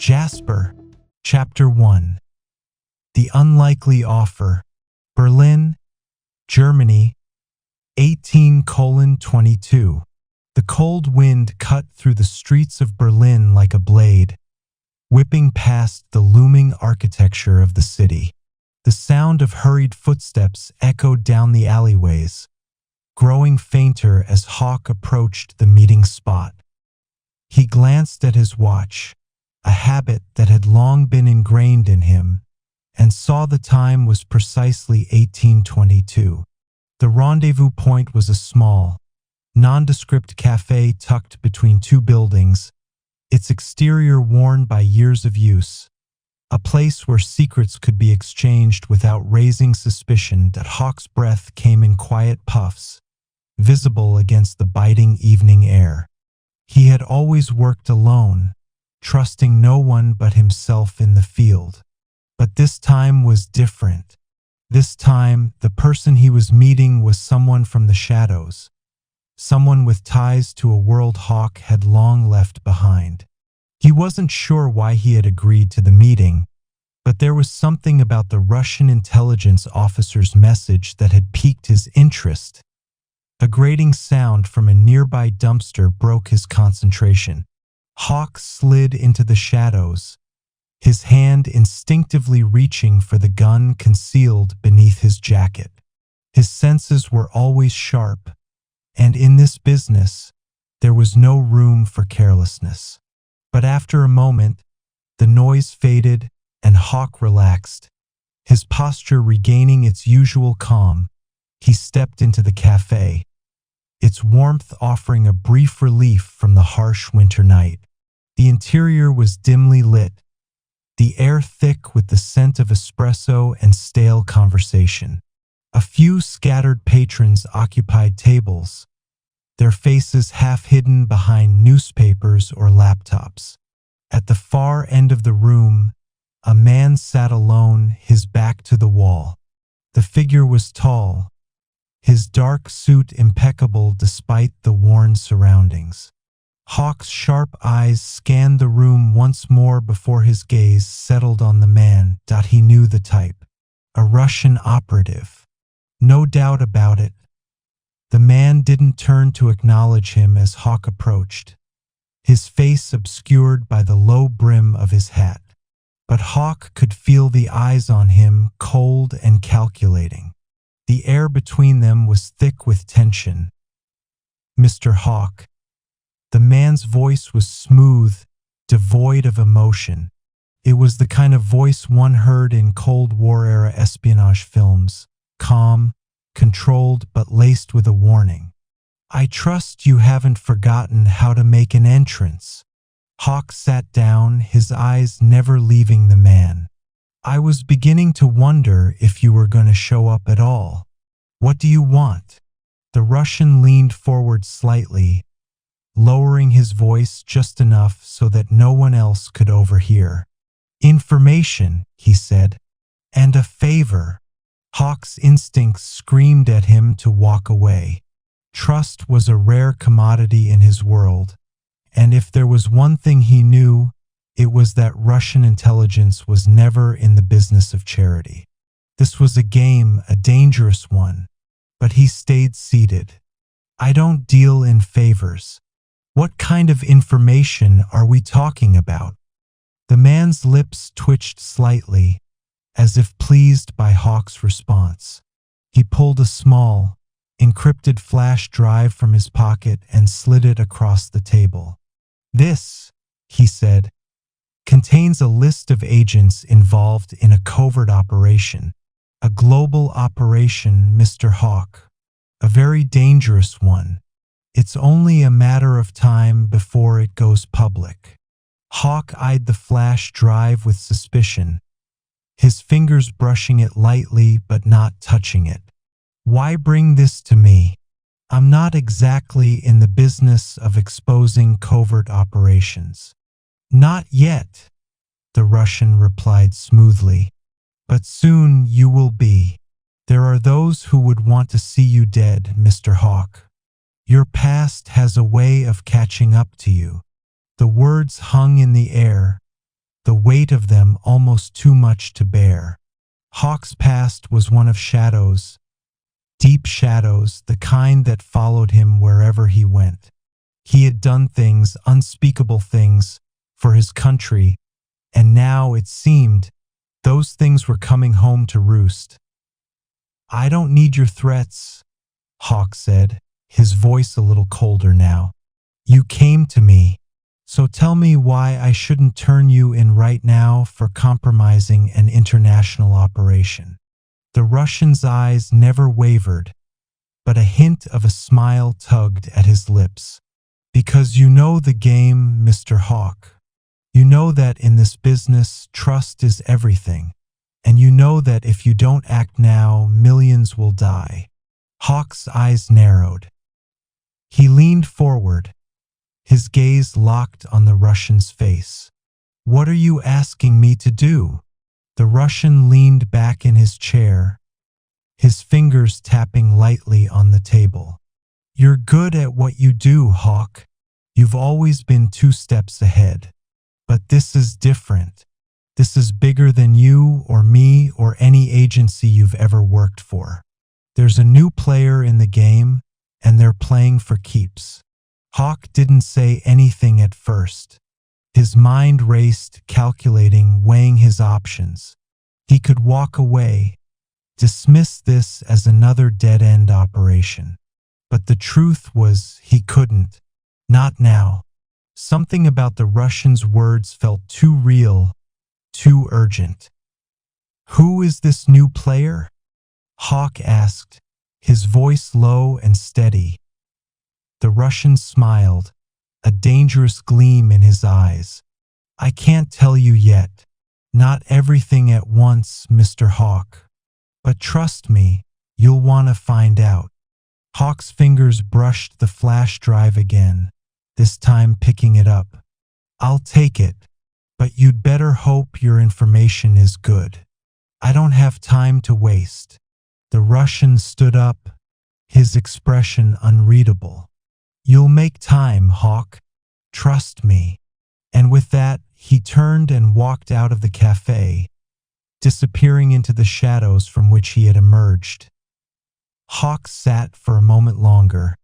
Jasper, Chapter 1. The Unlikely Offer. Berlin, Germany, 18:22. The cold wind cut through the streets of Berlin like a blade, whipping past the looming architecture of the city. The sound of hurried footsteps echoed down the alleyways, growing fainter as Hawke approached the meeting spot. He glanced at his watch, a habit that had long been ingrained in him, and saw the time was precisely 18:22. The rendezvous point was a small, nondescript cafe tucked between two buildings, its exterior worn by years of use, a place where secrets could be exchanged without raising suspicion. That Hawke's breath came in quiet puffs, visible against the biting evening air. He had always worked alone, trusting no one but himself in the field. But this time was different. This time, the person he was meeting was someone from the shadows, someone with ties to a world Hawke had long left behind. He wasn't sure why he had agreed to the meeting, but there was something about the Russian intelligence officer's message that had piqued his interest. A grating sound from a nearby dumpster broke his concentration. Hawke slid into the shadows, his hand instinctively reaching for the gun concealed beneath his jacket. His senses were always sharp, and in this business, there was no room for carelessness. But after a moment, the noise faded and Hawke relaxed, his posture regaining its usual calm. He stepped into the cafe, its warmth offering a brief relief from the harsh winter night. The interior was dimly lit, the air thick with the scent of espresso and stale conversation. A few scattered patrons occupied tables, their faces half hidden behind newspapers or laptops. At the far end of the room, a man sat alone, his back to the wall. The figure was tall, his dark suit impeccable despite the worn surroundings. Hawke's sharp eyes scanned the room once more before his gaze settled on the man. He knew the type. A Russian operative. No doubt about it. The man didn't turn to acknowledge him as Hawke approached, his face obscured by the low brim of his hat. But Hawke could feel the eyes on him, cold and calculating. The air between them was thick with tension. "Mr. Hawke." The man's voice was smooth, devoid of emotion. It was the kind of voice one heard in Cold War-era espionage films, calm, controlled but laced with a warning. "I trust you haven't forgotten how to make an entrance." Hawke sat down, his eyes never leaving the man. "I was beginning to wonder if you were going to show up at all. What do you want?" The Russian leaned forward slightly, lowering his voice just enough so that no one else could overhear. "Information," he said, "and a favor." Hawke's instincts screamed at him to walk away. Trust was a rare commodity in his world, and if there was one thing he knew, it was that Russian intelligence was never in the business of charity. This was a game, a dangerous one, but he stayed seated. "I don't deal in favors." "What kind of information are we talking about?" The man's lips twitched slightly, as if pleased by Hawke's response. He pulled a small, encrypted flash drive from his pocket and slid it across the table. "This," he said, "contains a list of agents involved in a covert operation. A global operation, Mr. Hawke. A very dangerous one. It's only a matter of time before it goes public." Hawke eyed the flash drive with suspicion, his fingers brushing it lightly but not touching it. "Why bring this to me? I'm not exactly in the business of exposing covert operations." "Not yet," the Russian replied smoothly. "But soon you will be. There are those who would want to see you dead, Mr. Hawke. Your past has a way of catching up to you." The words hung in the air, the weight of them almost too much to bear. Hawke's past was one of shadows, deep shadows, the kind that followed him wherever he went. He had done things, unspeakable things, for his country, and now, it seemed, those things were coming home to roost. "I don't need your threats," Hawke said, his voice a little colder now. "You came to me, so tell me why I shouldn't turn you in right now for compromising an international operation." The Russian's eyes never wavered, but a hint of a smile tugged at his lips. "Because you know the game, Mr. Hawke. You know that in this business, trust is everything. And you know that if you don't act now, millions will die." Hawke's eyes narrowed. He leaned forward, his gaze locked on the Russian's face. "What are you asking me to do?" The Russian leaned back in his chair, his fingers tapping lightly on the table. "You're good at what you do, Hawke. You've always been 2 steps ahead. But this is different. This is bigger than you or me or any agency you've ever worked for. There's a new player in the game, and they're playing for keeps." Hawke didn't say anything at first. His mind raced, calculating, weighing his options. He could walk away, dismiss this as another dead-end operation. But the truth was he couldn't. Not now. Something about the Russian's words felt too real, too urgent. "Who is this new player?" Hawke asked, his voice low and steady. The Russian smiled, a dangerous gleam in his eyes. "I can't tell you yet. Not everything at once, Mr. Hawke. But trust me, you'll want to find out." Hawke's fingers brushed the flash drive again, this time picking it up. "I'll take it, but you'd better hope your information is good. I don't have time to waste." The Russian stood up, his expression unreadable. "You'll make time, Hawke. Trust me." And with that, he turned and walked out of the cafe, disappearing into the shadows from which he had emerged. Hawke sat for a moment longer,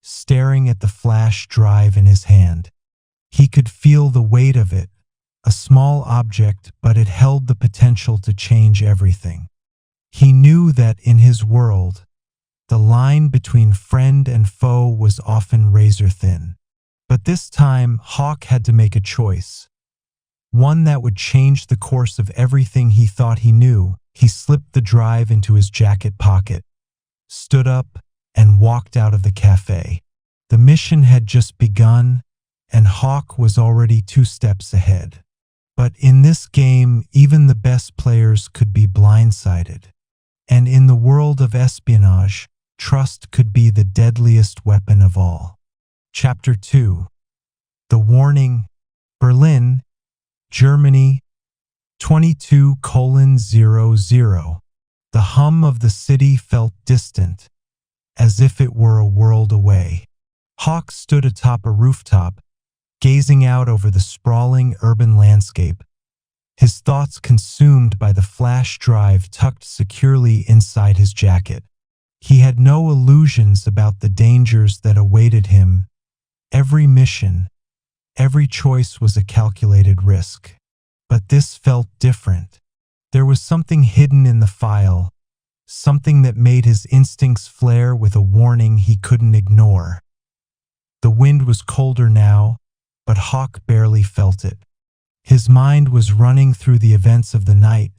staring at the flash drive in his hand. He could feel the weight of it, a small object, but it held the potential to change everything. He knew that in his world, the line between friend and foe was often razor thin. But this time, Hawke had to make a choice. One that would change the course of everything he thought he knew. He slipped the drive into his jacket pocket, stood up, and walked out of the cafe. The mission had just begun, and Hawke was already 2 steps ahead. But in this game, even the best players could be blindsided. And in the world of espionage, trust could be the deadliest weapon of all. Chapter 2. The Warning. Berlin, Germany, 22:00. The hum of the city felt distant, as if it were a world away. Hawke stood atop a rooftop, gazing out over the sprawling urban landscape, his thoughts consumed by the flash drive tucked securely inside his jacket. He had no illusions about the dangers that awaited him. Every mission, every choice was a calculated risk. But this felt different. There was something hidden in the file, something that made his instincts flare with a warning he couldn't ignore. The wind was colder now, but Hawke barely felt it. His mind was running through the events of the night,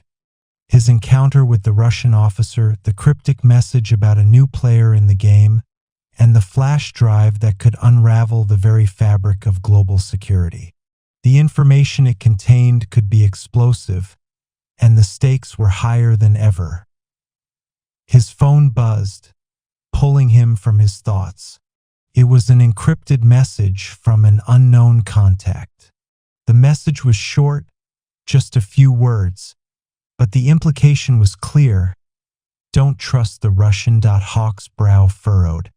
his encounter with the Russian officer, the cryptic message about a new player in the game, and the flash drive that could unravel the very fabric of global security. The information it contained could be explosive, and the stakes were higher than ever. His phone buzzed, pulling him from his thoughts. It was an encrypted message from an unknown contact. The message was short, just a few words, but the implication was clear. "Don't trust the Russian." Hawke's brow furrowed.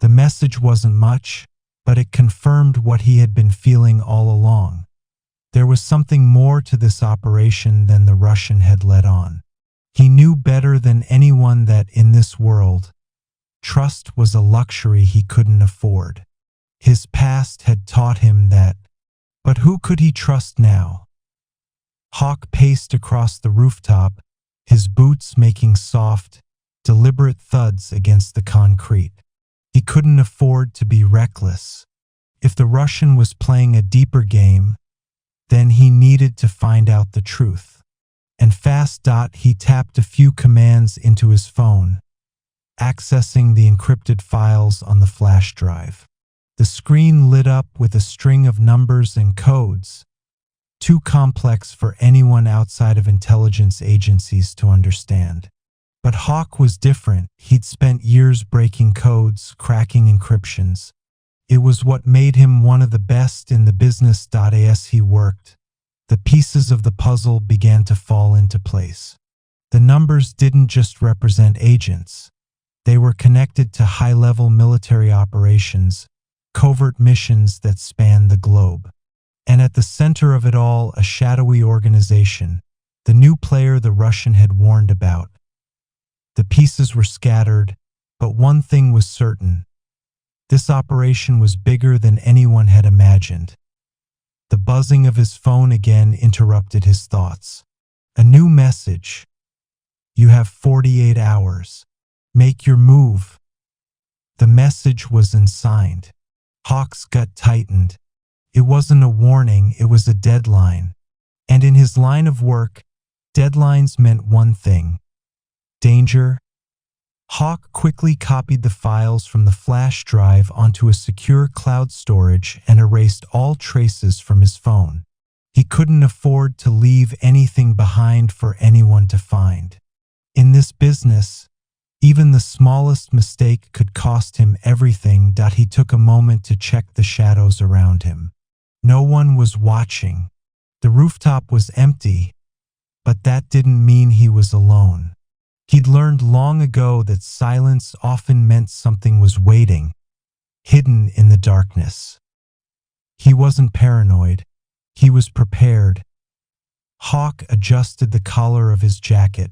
The message wasn't much, but it confirmed what he had been feeling all along. There was something more to this operation than the Russian had let on. He knew better than anyone that in this world, trust was a luxury he couldn't afford. His past had taught him that, but who could he trust now? Hawke paced across the rooftop, his boots making soft, deliberate thuds against the concrete. He couldn't afford to be reckless. If the Russian was playing a deeper game, then he needed to find out the truth. And fast. He tapped a few commands into his phone, accessing the encrypted files on the flash drive. The screen lit up with a string of numbers and codes, too complex for anyone outside of intelligence agencies to understand. But Hawke was different. He'd spent years breaking codes, cracking encryptions. It was what made him one of the best in the business. As he worked, the pieces of the puzzle began to fall into place. The numbers didn't just represent agents. They were connected to high-level military operations, covert missions that spanned the globe. And at the center of it all, a shadowy organization, the new player the Russian had warned about. The pieces were scattered, but one thing was certain. This operation was bigger than anyone had imagined. The buzzing of his phone again interrupted his thoughts. A new message. You have 48 hours. Make your move. The message was unsigned. Hawke's gut tightened. It wasn't a warning, it was a deadline. And in his line of work, deadlines meant one thing: danger. Hawke quickly copied the files from the flash drive onto a secure cloud storage and erased all traces from his phone. He couldn't afford to leave anything behind for anyone to find. In this business, even the smallest mistake could cost him everything. He took a moment to check the shadows around him. No one was watching. The rooftop was empty, but that didn't mean he was alone. He'd learned long ago that silence often meant something was waiting, hidden in the darkness. He wasn't paranoid. He was prepared. Hawke adjusted the collar of his jacket,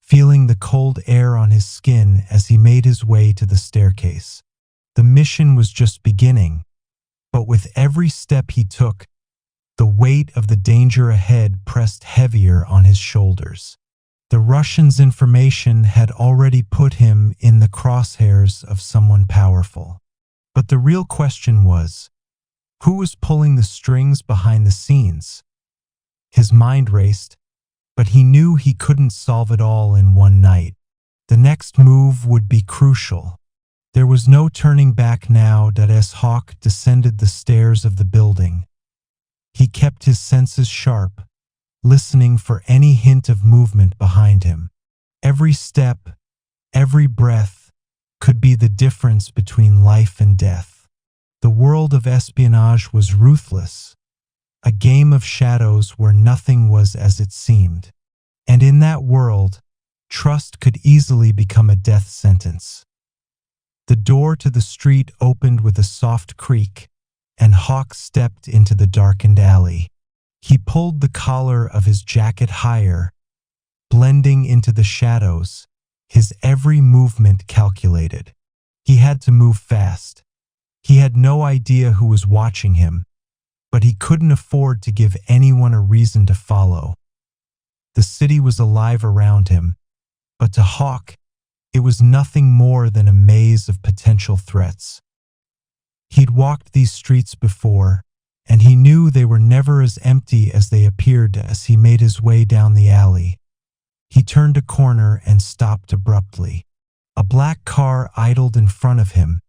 feeling the cold air on his skin as he made his way to the staircase. The mission was just beginning, but with every step he took, the weight of the danger ahead pressed heavier on his shoulders. The Russian's information had already put him in the crosshairs of someone powerful. But the real question was, who was pulling the strings behind the scenes? His mind raced, but he knew he couldn't solve it all in one night. The next move would be crucial. There was no turning back now. As Hawke descended the stairs of the building, he kept his senses sharp, listening for any hint of movement behind him. Every step, every breath could be the difference between life and death. The world of espionage was ruthless, a game of shadows where nothing was as it seemed. And in that world, trust could easily become a death sentence. The door to the street opened with a soft creak, and Hawke stepped into the darkened alley. He pulled the collar of his jacket higher, blending into the shadows, his every movement calculated. He had to move fast. He had no idea who was watching him, but he couldn't afford to give anyone a reason to follow. The city was alive around him, but to Hawke, it was nothing more than a maze of potential threats. He'd walked these streets before, and he knew they were never as empty as they appeared. As he made his way down the alley, he turned a corner and stopped abruptly. A black car idled in front of him,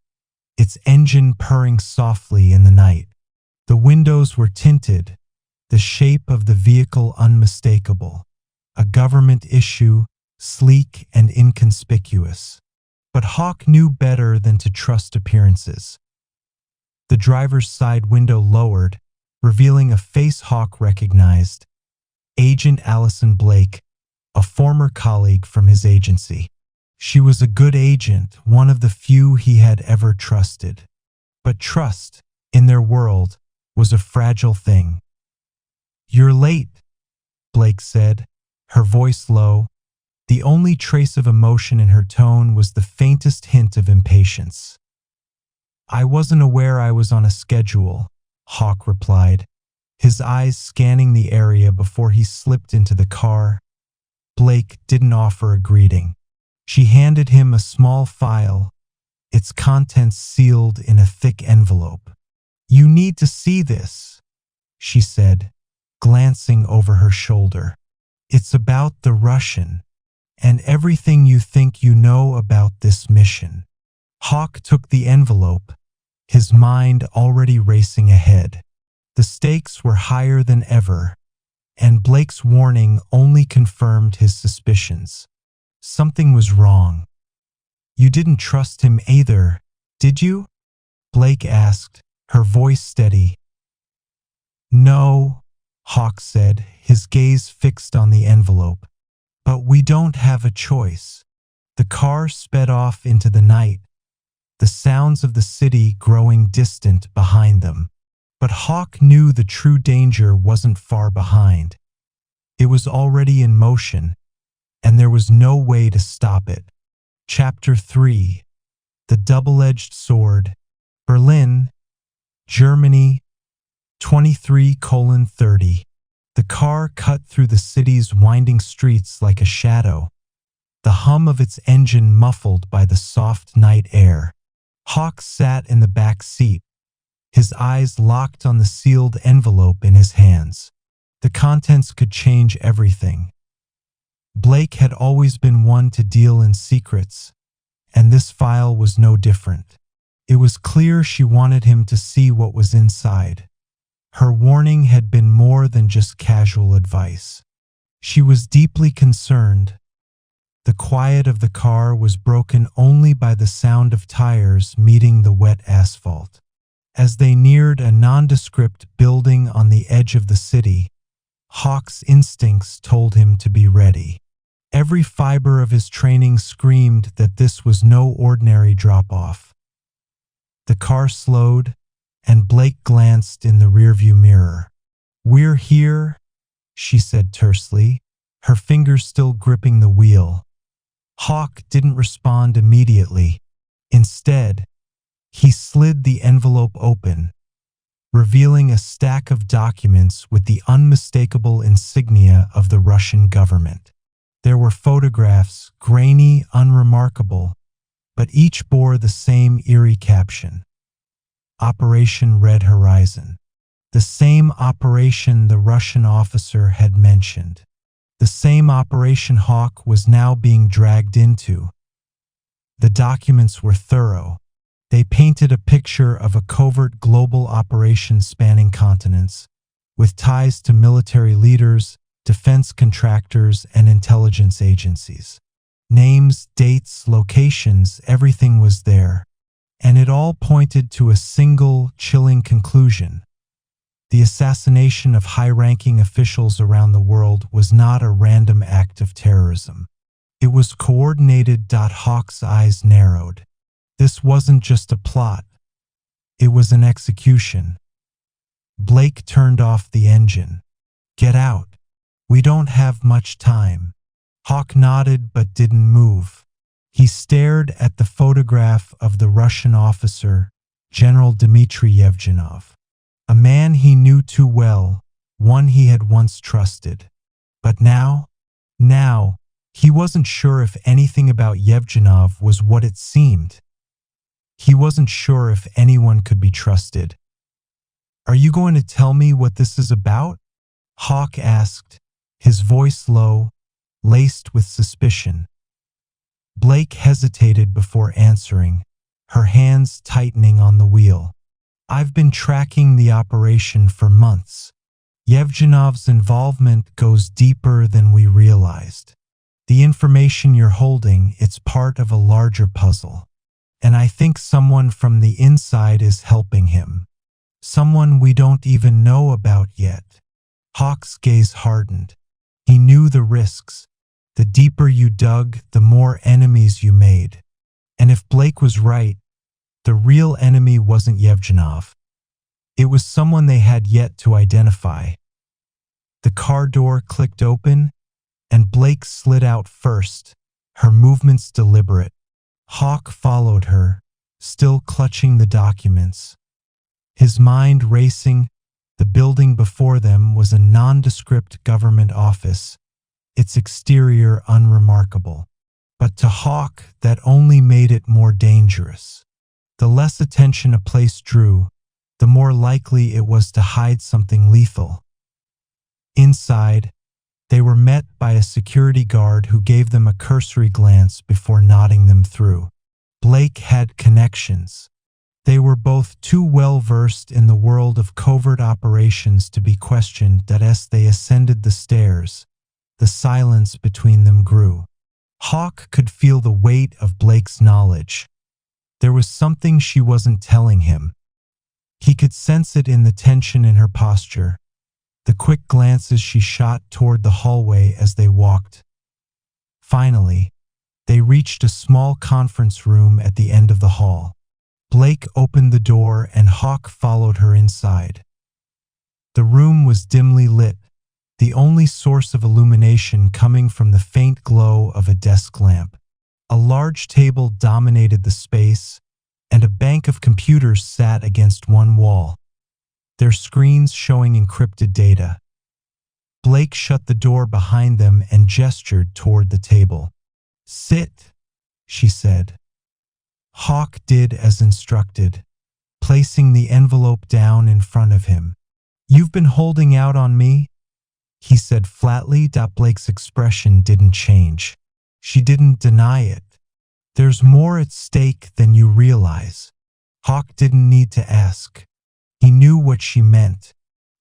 its engine purring softly in the night. The windows were tinted, the shape of the vehicle unmistakable. A government issue, sleek and inconspicuous. But Hawke knew better than to trust appearances. The driver's side window lowered, revealing a face Hawke recognized: Agent Allison Blake, a former colleague from his agency. She was a good agent, one of the few he had ever trusted. But trust, in their world, was a fragile thing. "You're late," Blake said, her voice low. The only trace of emotion in her tone was the faintest hint of impatience. "I wasn't aware I was on a schedule," Hawke replied, his eyes scanning the area before he slipped into the car. Blake didn't offer a greeting. She handed him a small file, its contents sealed in a thick envelope. "You need to see this," she said, glancing over her shoulder. "It's about the Russian, and everything you think you know about this mission." Hawke took the envelope, his mind already racing ahead. The stakes were higher than ever, and Blake's warning only confirmed his suspicions. Something was wrong. "You didn't trust him either, did you?" Blake asked, her voice steady. "No," Hawke said, his gaze fixed on the envelope. "But we don't have a choice." The car sped off into the night, the sounds of the city growing distant behind them. But Hawke knew the true danger wasn't far behind. It was already in motion, and there was no way to stop it. Chapter 3. The Double-Edged Sword. Berlin, Germany, 23:30. The car cut through the city's winding streets like a shadow, the hum of its engine muffled by the soft night air. Hawke sat in the back seat, his eyes locked on the sealed envelope in his hands. The contents could change everything. Blake had always been one to deal in secrets, and this file was no different. It was clear she wanted him to see what was inside. Her warning had been more than just casual advice. She was deeply concerned. The quiet of the car was broken only by the sound of tires meeting the wet asphalt. As they neared a nondescript building on the edge of the city, Hawke's instincts told him to be ready. Every fiber of his training screamed that this was no ordinary drop-off. The car slowed, and Blake glanced in the rearview mirror. "We're here," she said tersely, her fingers still gripping the wheel. Hawke didn't respond immediately. Instead, he slid the envelope open, revealing a stack of documents with the unmistakable insignia of the Russian government. There were photographs, grainy, unremarkable, but each bore the same eerie caption: Operation Red Horizon. The same operation the Russian officer had mentioned. The same operation Hawke was now being dragged into. The documents were thorough. They painted a picture of a covert global operation spanning continents, with ties to military leaders, defense contractors, and intelligence agencies. Names, dates, locations, everything was there. And it all pointed to a single, chilling conclusion. The assassination of high-ranking officials around the world was not a random act of terrorism. It was coordinated. Hawke's eyes narrowed. This wasn't just a plot. It was an execution. Blake turned off the engine. "Get out. We don't have much time." Hawke nodded but didn't move. He stared at the photograph of the Russian officer, General Dmitry Yevgenov. A man he knew too well, one he had once trusted. But now, he wasn't sure if anything about Yevgenov was what it seemed. He wasn't sure if anyone could be trusted. "Are you going to tell me what this is about?" Hawke asked, his voice low, laced with suspicion. Blake hesitated before answering, her hands tightening on the wheel. "I've been tracking the operation for months. Yevgenov's involvement goes deeper than we realized. The information you're holding, it's part of a larger puzzle. And I think someone from the inside is helping him. Someone we don't even know about yet." Hawke's gaze hardened. He knew the risks. The deeper you dug, the more enemies you made. And if Blake was right, the real enemy wasn't Yevgenov. It was someone they had yet to identify. The car door clicked open, and Blake slid out first, her movements deliberate. Hawke followed her, still clutching the documents. His mind racing. The building before them was a nondescript government office, its exterior unremarkable. But to Hawke, that only made it more dangerous. The less attention a place drew, the more likely it was to hide something lethal. Inside, they were met by a security guard who gave them a cursory glance before nodding them through. Blake had connections. They were both too well versed in the world of covert operations to be questioned that as they ascended the stairs, the silence between them grew. Hawke could feel the weight of Blake's knowledge. There was something she wasn't telling him. He could sense it in the tension in her posture, the quick glances she shot toward the hallway as they walked. Finally, they reached a small conference room at the end of the hall. Blake opened the door and Hawke followed her inside. The room was dimly lit, the only source of illumination coming from the faint glow of a desk lamp. A large table dominated the space, and a bank of computers sat against one wall, their screens showing encrypted data. Blake shut the door behind them and gestured toward the table. "Sit," she said. Hawke did as instructed, placing the envelope down in front of him. "You've been holding out on me?" he said flatly. Blake's expression didn't change. She didn't deny it. "There's more at stake than you realize." Hawke didn't need to ask. He knew what she meant.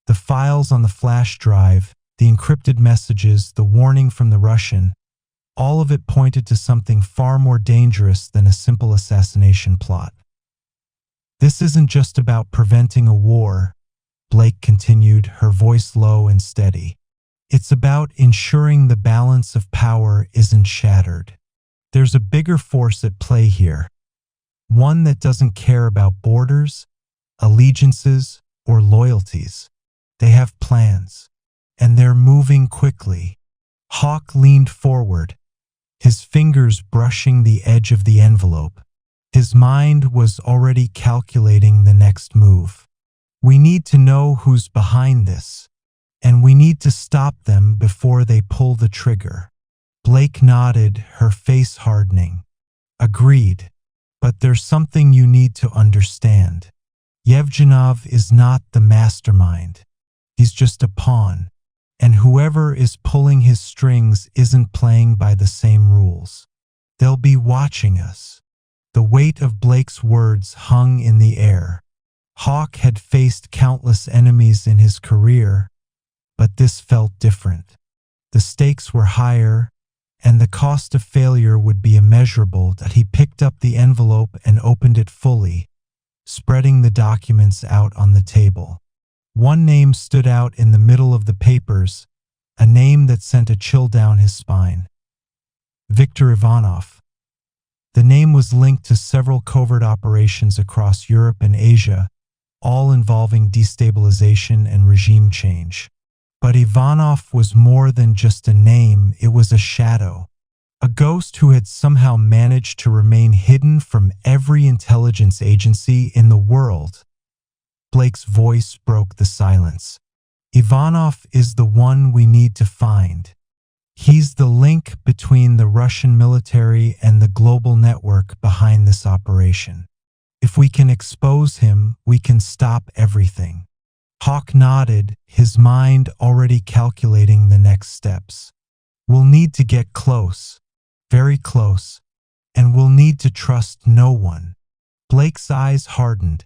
The files on the flash drive, the encrypted messages, the warning from the Russian, all of it pointed to something far more dangerous than a simple assassination plot. "This isn't just about preventing a war," Blake continued, her voice low and steady. "It's about ensuring the balance of power isn't shattered. There's a bigger force at play here, one that doesn't care about borders, allegiances, or loyalties. They have plans, and they're moving quickly." Hawke leaned forward, his fingers brushing the edge of the envelope. His mind was already calculating the next move. "We need to know who's behind this, and we need to stop them before they pull the trigger." Blake nodded, her face hardening. "Agreed. But there's something you need to understand. Yevgenov is not the mastermind. He's just a pawn. And whoever is pulling his strings isn't playing by the same rules. They'll be watching us." The weight of Blake's words hung in the air. Hawke had faced countless enemies in his career, but this felt different. The stakes were higher, and the cost of failure would be immeasurable. That he picked up the envelope and opened it fully, spreading the documents out on the table. One name stood out in the middle of the papers, a name that sent a chill down his spine. Viktor Ivanov. The name was linked to several covert operations across Europe and Asia, all involving destabilization and regime change. But Ivanov was more than just a name, it was a shadow. A ghost who had somehow managed to remain hidden from every intelligence agency in the world. Blake's voice broke the silence. "Ivanov is the one we need to find. He's the link between the Russian military and the global network behind this operation. If we can expose him, we can stop everything." Hawke nodded, his mind already calculating the next steps. "We'll need to get close, very close, and we'll need to trust no one." Blake's eyes hardened,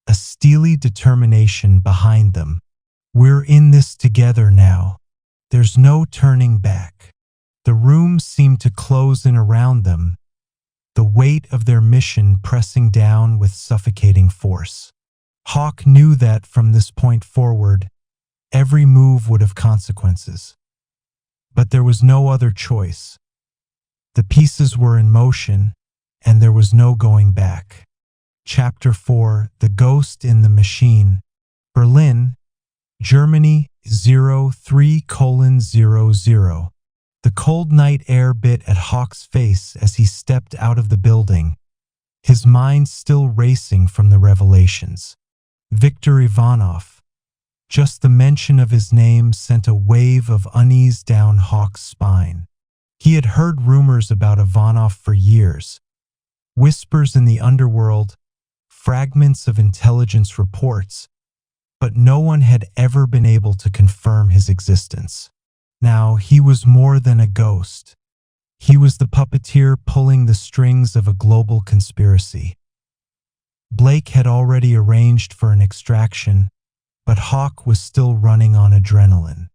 a steely determination behind them. "We're in this together now. There's no turning back." The room seemed to close in around them, the weight of their mission pressing down with suffocating force. Hawke knew that from this point forward, every move would have consequences. But there was no other choice. The pieces were in motion, and there was no going back. Chapter 4: The Ghost in the Machine. Berlin, Germany, 03:00. The cold night air bit at Hawke's face as he stepped out of the building, his mind still racing from the revelations. Viktor Ivanov. Just the mention of his name sent a wave of unease down Hawke's spine. He had heard rumors about Ivanov for years. Whispers in the underworld, fragments of intelligence reports, but no one had ever been able to confirm his existence. Now he was more than a ghost. He was the puppeteer pulling the strings of a global conspiracy. Blake had already arranged for an extraction, but Hawke was still running on adrenaline.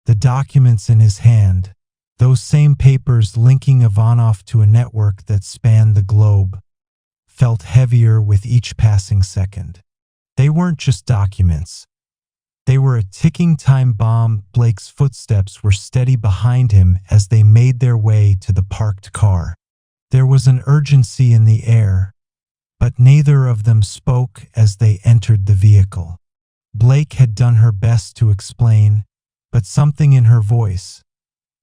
The documents in his hand, those same papers linking Ivanov to a network that spanned the globe, felt heavier with each passing second. They weren't just documents. They were a ticking time bomb. Blake's footsteps were steady behind him as they made their way to the parked car. There was an urgency in the air, but neither of them spoke as they entered the vehicle. Blake had done her best to explain, but something in her voice,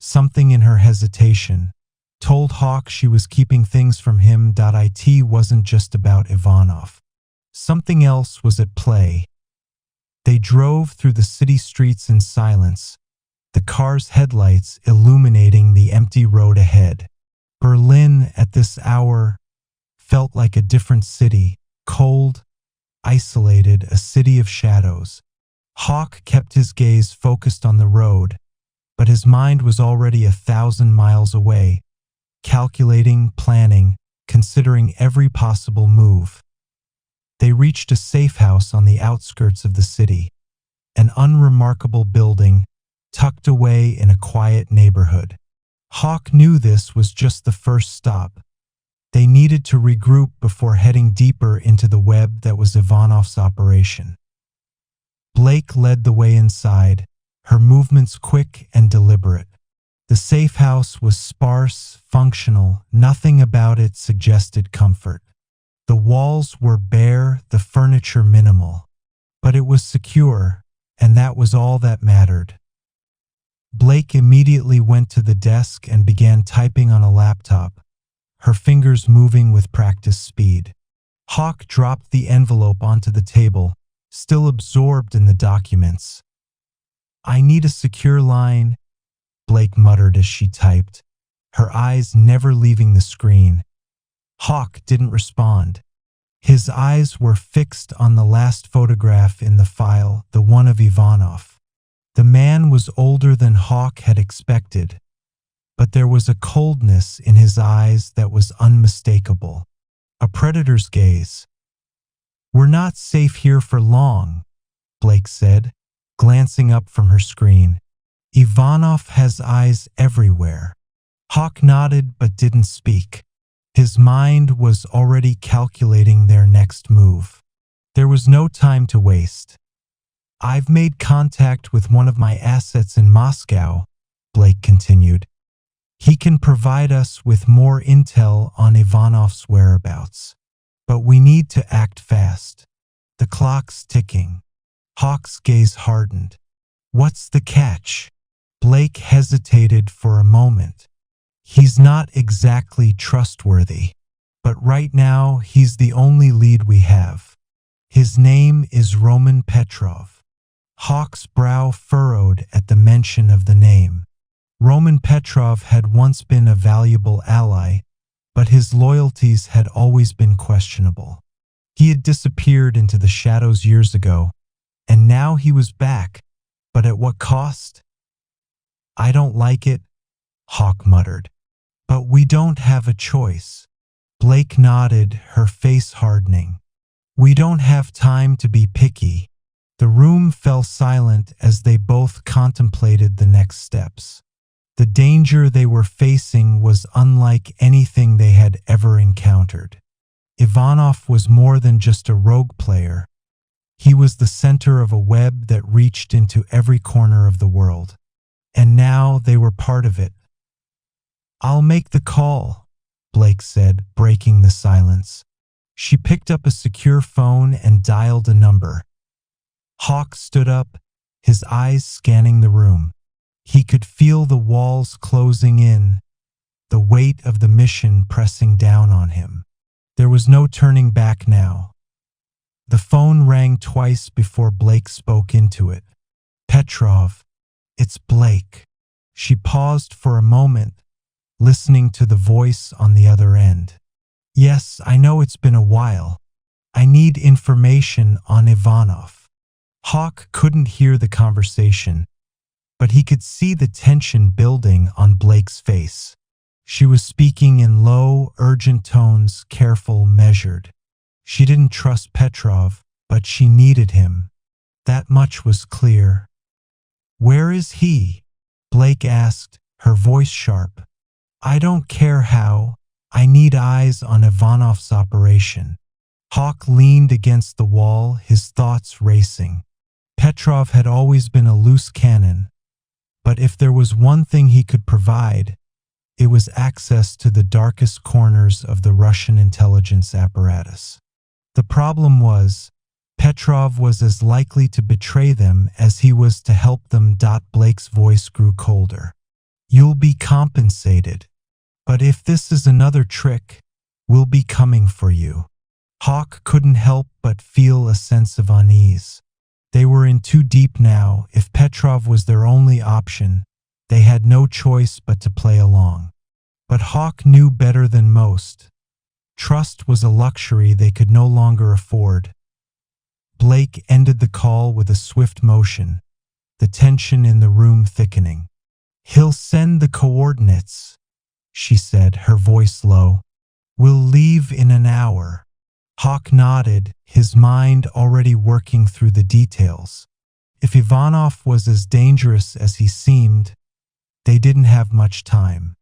something in her hesitation, told Hawke she was keeping things from him. It wasn't just about Ivanov. Something else was at play. They drove through the city streets in silence, the car's headlights illuminating the empty road ahead. Berlin at this hour felt like a different city, cold, isolated, a city of shadows. Hawke kept his gaze focused on the road, but his mind was already 1,000 miles away, calculating, planning, considering every possible move. They reached a safe house on the outskirts of the city, an unremarkable building tucked away in a quiet neighborhood. Hawke knew this was just the first stop. They needed to regroup before heading deeper into the web that was Ivanov's operation. Blake led the way inside, her movements quick and deliberate. The safe house was sparse, functional, nothing about it suggested comfort. The walls were bare, the furniture minimal, but it was secure, and that was all that mattered. Blake immediately went to the desk and began typing on a laptop, her fingers moving with practiced speed. Hawke dropped the envelope onto the table, still absorbed in the documents. "I need a secure line," Blake muttered as she typed, her eyes never leaving the screen. Hawke didn't respond. His eyes were fixed on the last photograph in the file, the one of Ivanov. The man was older than Hawke had expected, but there was a coldness in his eyes that was unmistakable. A predator's gaze. "We're not safe here for long," Blake said, glancing up from her screen. "Ivanov has eyes everywhere." Hawke nodded but didn't speak. His mind was already calculating their next move. There was no time to waste. "I've made contact with one of my assets in Moscow," Blake continued. "He can provide us with more intel on Ivanov's whereabouts. But we need to act fast. The clock's ticking." Hawke's gaze hardened. "What's the catch?" Blake hesitated for a moment. "He's not exactly trustworthy, but right now he's the only lead we have. His name is Roman Petrov." Hawke's brow furrowed at the mention of the name. Roman Petrov had once been a valuable ally, but his loyalties had always been questionable. He had disappeared into the shadows years ago, and now he was back, but at what cost? "I don't like it," Hawke muttered. "But we don't have a choice." Blake nodded, her face hardening. "We don't have time to be picky." The room fell silent as they both contemplated the next steps. The danger they were facing was unlike anything they had ever encountered. Ivanov was more than just a rogue player. He was the center of a web that reached into every corner of the world. And now they were part of it. "I'll make the call," Blake said, breaking the silence. She picked up a secure phone and dialed a number. Hawke stood up, his eyes scanning the room. He could feel the walls closing in, the weight of the mission pressing down on him. There was no turning back now. The phone rang twice before Blake spoke into it. "Petrov, it's Blake." She paused for a moment, listening to the voice on the other end. "Yes, I know it's been a while. I need information on Ivanov." Hawke couldn't hear the conversation, but he could see the tension building on Blake's face. She was speaking in low, urgent tones, careful, measured. She didn't trust Petrov, but she needed him. That much was clear. "Where is he?" Blake asked, her voice sharp. "I don't care how. I need eyes on Ivanov's operation." Hawke leaned against the wall, his thoughts racing. Petrov had always been a loose cannon, but if there was one thing he could provide, it was access to the darkest corners of the Russian intelligence apparatus. The problem was, Petrov was as likely to betray them as he was to help them. Blake's voice grew colder. "You'll be compensated. But if this is another trick, we'll be coming for you." Hawke couldn't help but feel a sense of unease. They were in too deep now. If Petrov was their only option, they had no choice but to play along. But Hawke knew better than most. Trust was a luxury they could no longer afford. Blake ended the call with a swift motion, the tension in the room thickening. "He'll send the coordinates," she said, her voice low. "We'll leave in an hour." Hawke nodded, his mind already working through the details. If Ivanov was as dangerous as he seemed, they didn't have much time.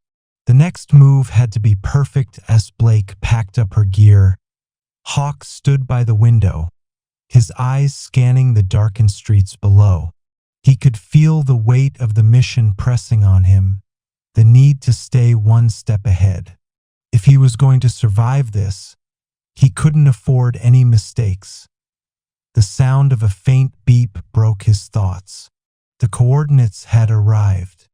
The next move had to be perfect. As Blake packed up her gear, Hawke stood by the window, his eyes scanning the darkened streets below. He could feel the weight of the mission pressing on him, the need to stay one step ahead. If he was going to survive this, he couldn't afford any mistakes. The sound of a faint beep broke his thoughts. The coordinates had arrived.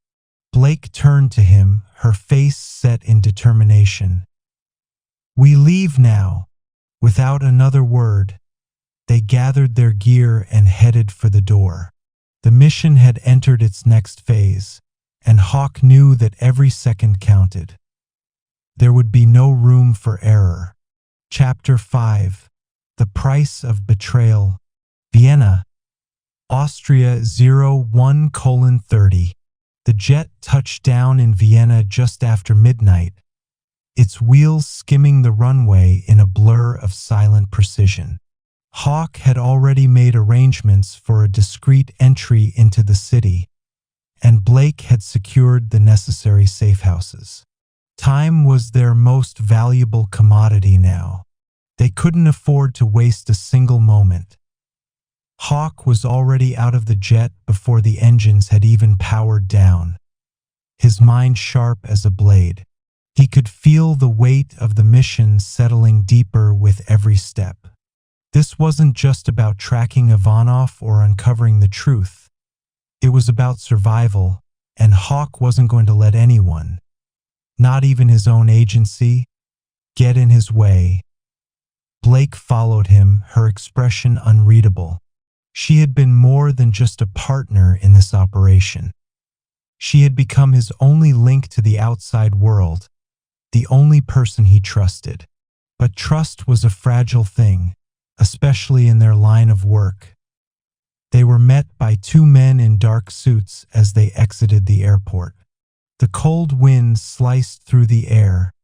Blake turned to him, her face set in determination. "We leave now." Without another word, they gathered their gear and headed for the door. The mission had entered its next phase, and Hawke knew that every second counted. There would be no room for error. Chapter 5. The Price of Betrayal. Vienna, Austria 01:30. The jet touched down in Vienna just after midnight, its wheels skimming the runway in a blur of silent precision. Hawke had already made arrangements for a discreet entry into the city, and Blake had secured the necessary safehouses. Time was their most valuable commodity now. They couldn't afford to waste a single moment. Hawke was already out of the jet before the engines had even powered down, his mind sharp as a blade. He could feel the weight of the mission settling deeper with every step. This wasn't just about tracking Ivanov or uncovering the truth. It was about survival, and Hawke wasn't going to let anyone, not even his own agency, get in his way. Blake followed him, her expression unreadable. She had been more than just a partner in this operation. She had become his only link to the outside world, the only person he trusted. But trust was a fragile thing, especially in their line of work. They were met by two men in dark suits as they exited the airport. The cold wind sliced through the air,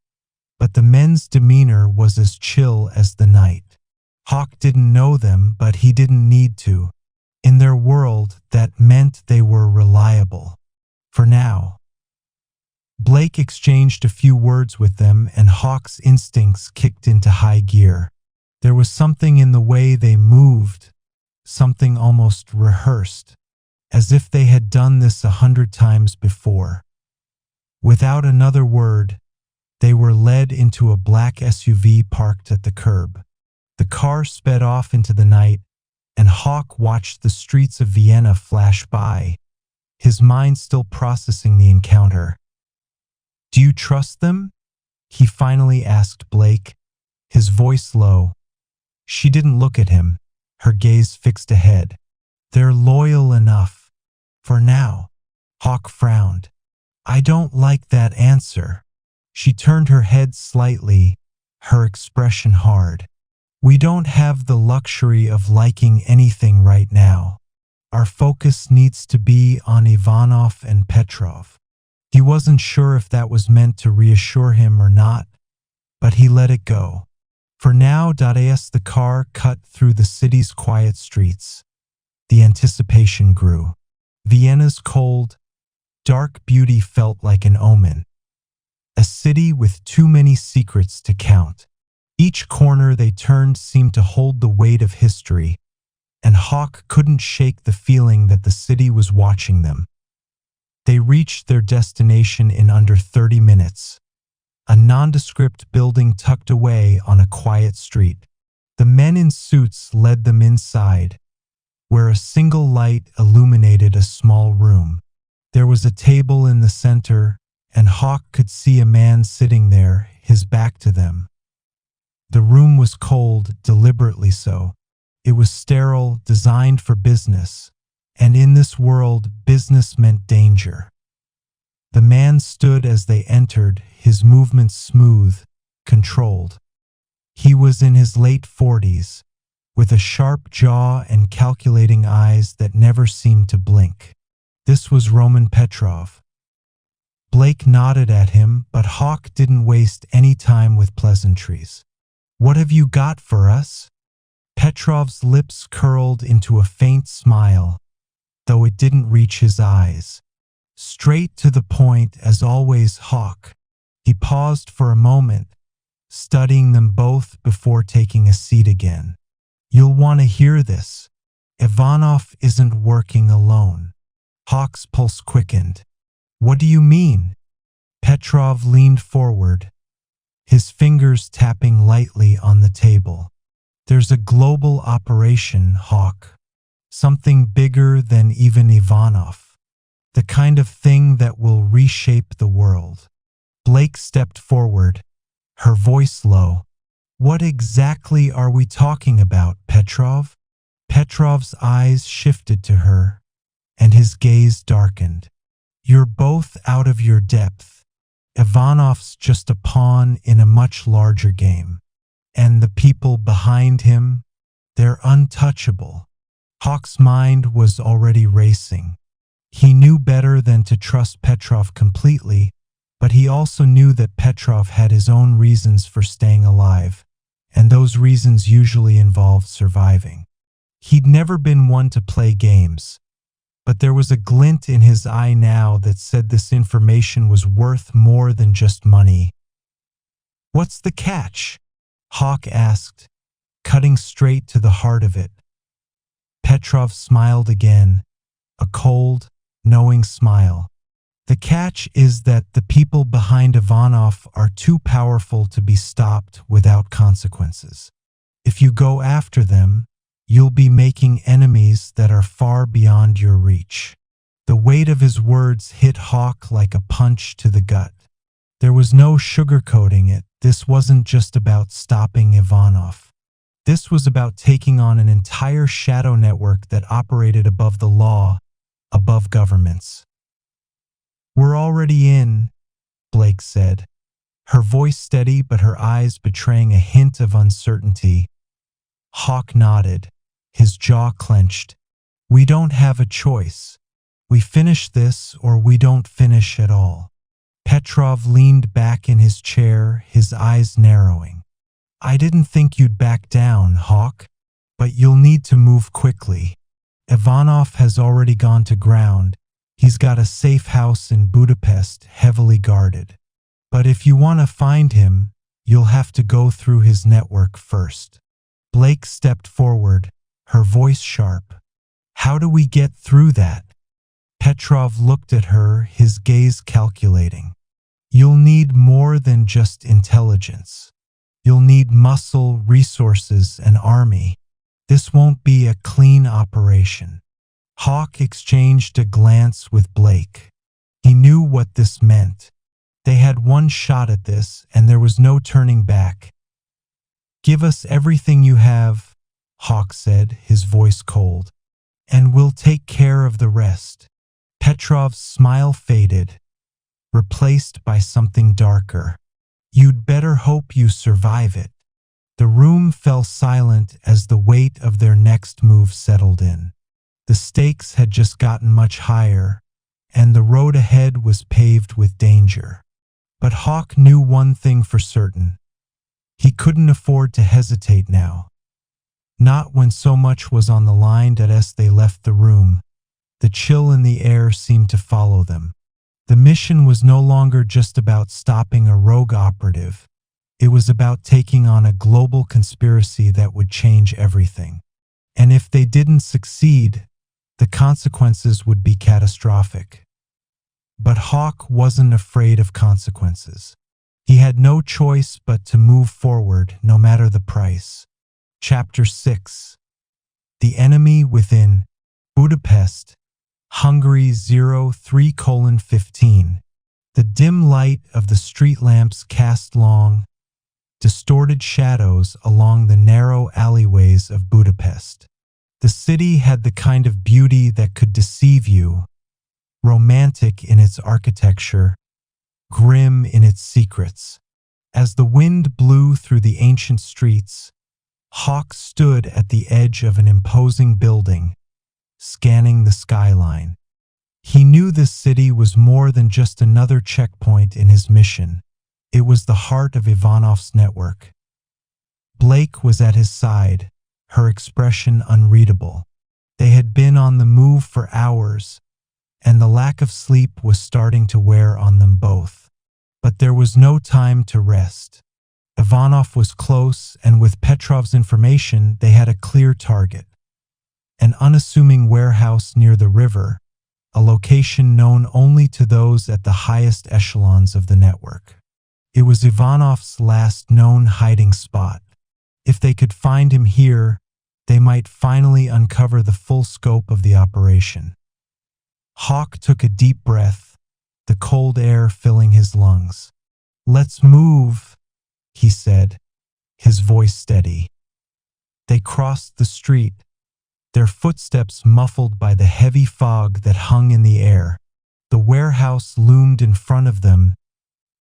but the men's demeanor was as chill as the night. Hawke didn't know them, but he didn't need to. In their world, that meant they were reliable. For now. Blake exchanged a few words with them, and Hawke's instincts kicked into high gear. There was something in the way they moved, something almost rehearsed, as if they had done this 100 times before. Without another word, they were led into a black SUV parked at the curb. The car sped off into the night, and Hawke watched the streets of Vienna flash by, his mind still processing the encounter. "Do you trust them?" he finally asked Blake, his voice low. She didn't look at him, her gaze fixed ahead. "They're loyal enough. For now." Hawke frowned. "I don't like that answer." She turned her head slightly, her expression hard. "We don't have the luxury of liking anything right now. Our focus needs to be on Ivanov and Petrov." He wasn't sure if that was meant to reassure him or not, but he let it go. For now, as the car cut through the city's quiet streets, the anticipation grew. Vienna's cold, dark beauty felt like an omen. A city with too many secrets to count. Each corner they turned seemed to hold the weight of history, and Hawke couldn't shake the feeling that the city was watching them. They reached their destination in under 30 minutes, a nondescript building tucked away on a quiet street. The men in suits led them inside, where a single light illuminated a small room. There was a table in the center, and Hawke could see a man sitting there, his back to them. The room was cold, deliberately so. It was sterile, designed for business, and in this world, business meant danger. The man stood as they entered, his movements smooth, controlled. He was in his late 40s, with a sharp jaw and calculating eyes that never seemed to blink. This was Roman Petrov. Blake nodded at him, but Hawke didn't waste any time with pleasantries. "What have you got for us?" Petrov's lips curled into a faint smile, though it didn't reach his eyes. "Straight to the point, as always, Hawke." He paused for a moment, studying them both before taking a seat again. "You'll want to hear this. Ivanov isn't working alone." Hawke's pulse quickened. "What do you mean?" Petrov leaned forward, his fingers tapping lightly on the table. "There's a global operation, Hawke. Something bigger than even Ivanov. The kind of thing that will reshape the world." Blake stepped forward, her voice low. "What exactly are we talking about, Petrov?" Petrov's eyes shifted to her, and his gaze darkened. "You're both out of your depth. Ivanov's just a pawn in a much larger game. And the people behind him, they're untouchable." Hawke's mind was already racing. He knew better than to trust Petrov completely, but he also knew that Petrov had his own reasons for staying alive, and those reasons usually involved surviving. He'd never been one to play games, but there was a glint in his eye now that said this information was worth more than just money. "What's the catch?" Hawke asked, cutting straight to the heart of it. Petrov smiled again, a cold, knowing smile. "The catch is that the people behind Ivanov are too powerful to be stopped without consequences. If you go after them, you'll be making enemies that are far beyond your reach." The weight of his words hit Hawke like a punch to the gut. There was no sugarcoating it. This wasn't just about stopping Ivanov. This was about taking on an entire shadow network that operated above the law, above governments. "We're already in," Blake said, her voice steady but her eyes betraying a hint of uncertainty. Hawke nodded, his jaw clenched. "We don't have a choice. We finish this or we don't finish at all." Petrov leaned back in his chair, his eyes narrowing. "I didn't think you'd back down, Hawke, but you'll need to move quickly. Ivanov has already gone to ground. He's got a safe house in Budapest, heavily guarded. But if you want to find him, you'll have to go through his network first." Blake stepped forward, her voice sharp. "How do we get through that?" Petrov looked at her, his gaze calculating. "You'll need more than just intelligence. You'll need muscle, resources, and army. this won't be a clean operation." Hawke exchanged a glance with Blake. He knew what this meant. They had one shot at this, and there was no turning back. "Give us everything you have," Hawke said, his voice cold, "and we'll take care of the rest." Petrov's smile faded, replaced by something darker. "You'd better hope you survive it." The room fell silent as the weight of their next move settled in. The stakes had just gotten much higher, and the road ahead was paved with danger. But Hawke knew one thing for certain. He couldn't afford to hesitate now. Not when so much was on the line. As they left the room, the chill in the air seemed to follow them. The mission was no longer just about stopping a rogue operative. It was about taking on a global conspiracy that would change everything. And if they didn't succeed, the consequences would be catastrophic. But Hawke wasn't afraid of consequences. He had no choice but to move forward, no matter the price. Chapter 6. The Enemy Within. Budapest, Hungary 03:15. The dim light of the street lamps cast long, distorted shadows along the narrow alleyways of Budapest. The city had the kind of beauty that could deceive you, romantic in its architecture, grim in its secrets. As the wind blew through the ancient streets, Hawke stood at the edge of an imposing building, scanning the skyline. He knew this city was more than just another checkpoint in his mission. It was the heart of Ivanov's network. Blake was at his side, her expression unreadable. They had been on the move for hours, and the lack of sleep was starting to wear on them both. But there was no time to rest. Ivanov was close, and with Petrov's information, they had a clear target. An unassuming warehouse near the river, a location known only to those at the highest echelons of the network. It was Ivanov's last known hiding spot. If they could find him here, they might finally uncover the full scope of the operation. Hawke took a deep breath, the cold air filling his lungs. "Let's move," he said, his voice steady. They crossed the street, their footsteps muffled by the heavy fog that hung in the air. The warehouse loomed in front of them,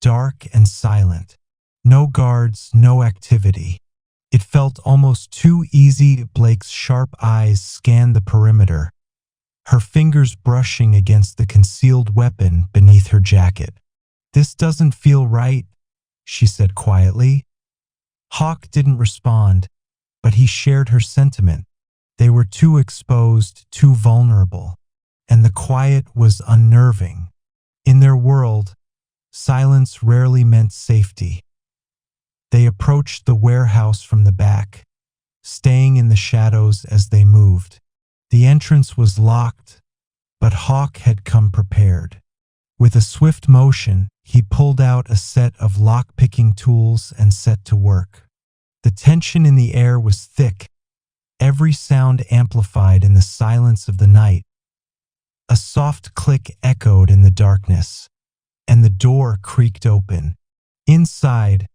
dark and silent. No guards, no activity. It felt almost too easy. Blake's sharp eyes scanned the perimeter, her fingers brushing against the concealed weapon beneath her jacket. "This doesn't feel right," she said quietly. Hawke didn't respond, but he shared her sentiment. They were too exposed, too vulnerable, and the quiet was unnerving. In their world, silence rarely meant safety. They approached the warehouse from the back, staying in the shadows as they moved. The entrance was locked, but Hawke had come prepared. With a swift motion, he pulled out a set of lock-picking tools and set to work. The tension in the air was thick, every sound amplified in the silence of the night. A soft click echoed in the darkness, and the door creaked open. Inside,